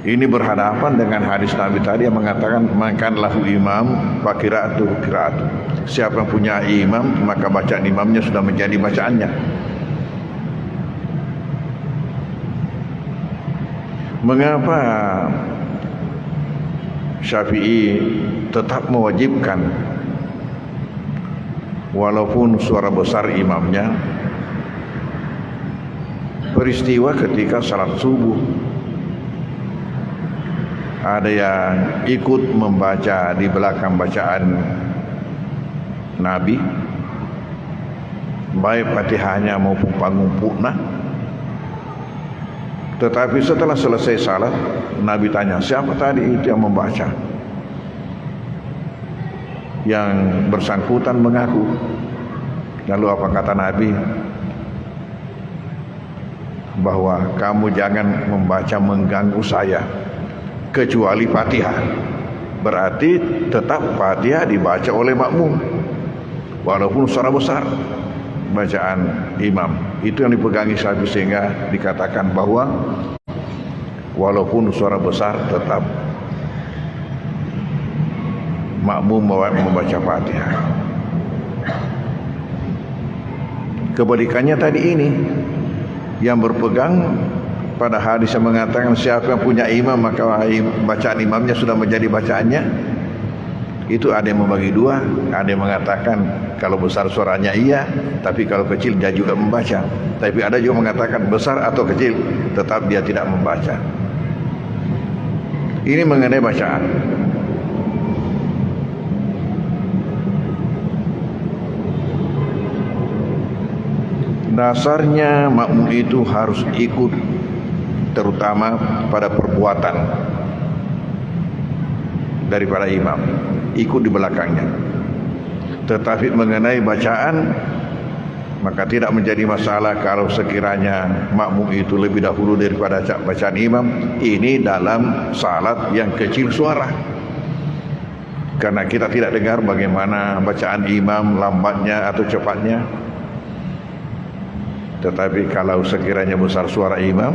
Ini berhadapan dengan hadis Nabi tadi yang mengatakan makan lahu imam fa qiraatuhu qiraatuh. Siapa yang punya imam, maka bacaan imamnya sudah menjadi bacaannya. Mengapa Syafi'i tetap mewajibkan walaupun suara besar imamnya? Peristiwa ketika salat subuh, ada yang ikut membaca di belakang bacaan Nabi, baik Fatihahnya maupun pangumpukna. Tetapi setelah selesai salat, Nabi tanya, siapa tadi itu yang membaca? Yang bersangkutan mengaku. Lalu apa kata Nabi? Bahwa kamu jangan membaca mengganggu saya, kecuali Fatihah. Berarti tetap Fatihah dibaca oleh makmum walaupun suara besar bacaan imam. Itu yang dipegangi Syafi'i, sehingga dikatakan bahwa walaupun suara besar tetap makmum membaca Fatihah. Kebalikannya tadi ini yang berpegang pada hadis yang mengatakan siapa yang punya imam maka bacaan imamnya sudah menjadi bacaannya, itu ada yang membagi dua. Ada yang mengatakan kalau besar suaranya iya, tapi kalau kecil dia juga membaca. Tapi ada juga mengatakan besar atau kecil tetap dia tidak membaca. Ini mengenai bacaan. Dasarnya makmum itu harus ikut, terutama pada perbuatan. daripada imam, ikut di belakangnya. Tetapi mengenai bacaan, maka tidak menjadi masalah kalau sekiranya makmum itu lebih dahulu daripada bacaan imam. Ini dalam salat yang kecil suara, karena kita tidak dengar bagaimana bacaan imam, lambatnya atau cepatnya. Tetapi kalau sekiranya besar suara imam,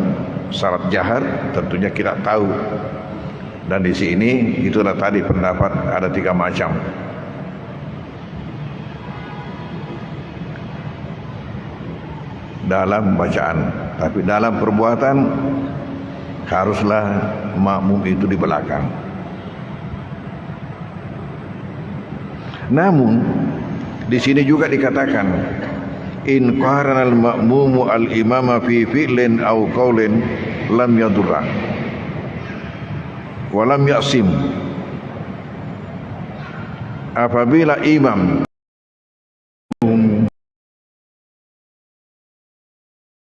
salat jahar, tentunya kita tahu. Dan di sini itulah tadi pendapat ada 3 macam. Dalam bacaan, tapi dalam perbuatan haruslah makmum itu di belakang. Namun di sini juga dikatakan, in qarana al-ma'mumu al-imama fi fi'lin aw qaulin lam yadurra wa lam ya'sim. Apabila imam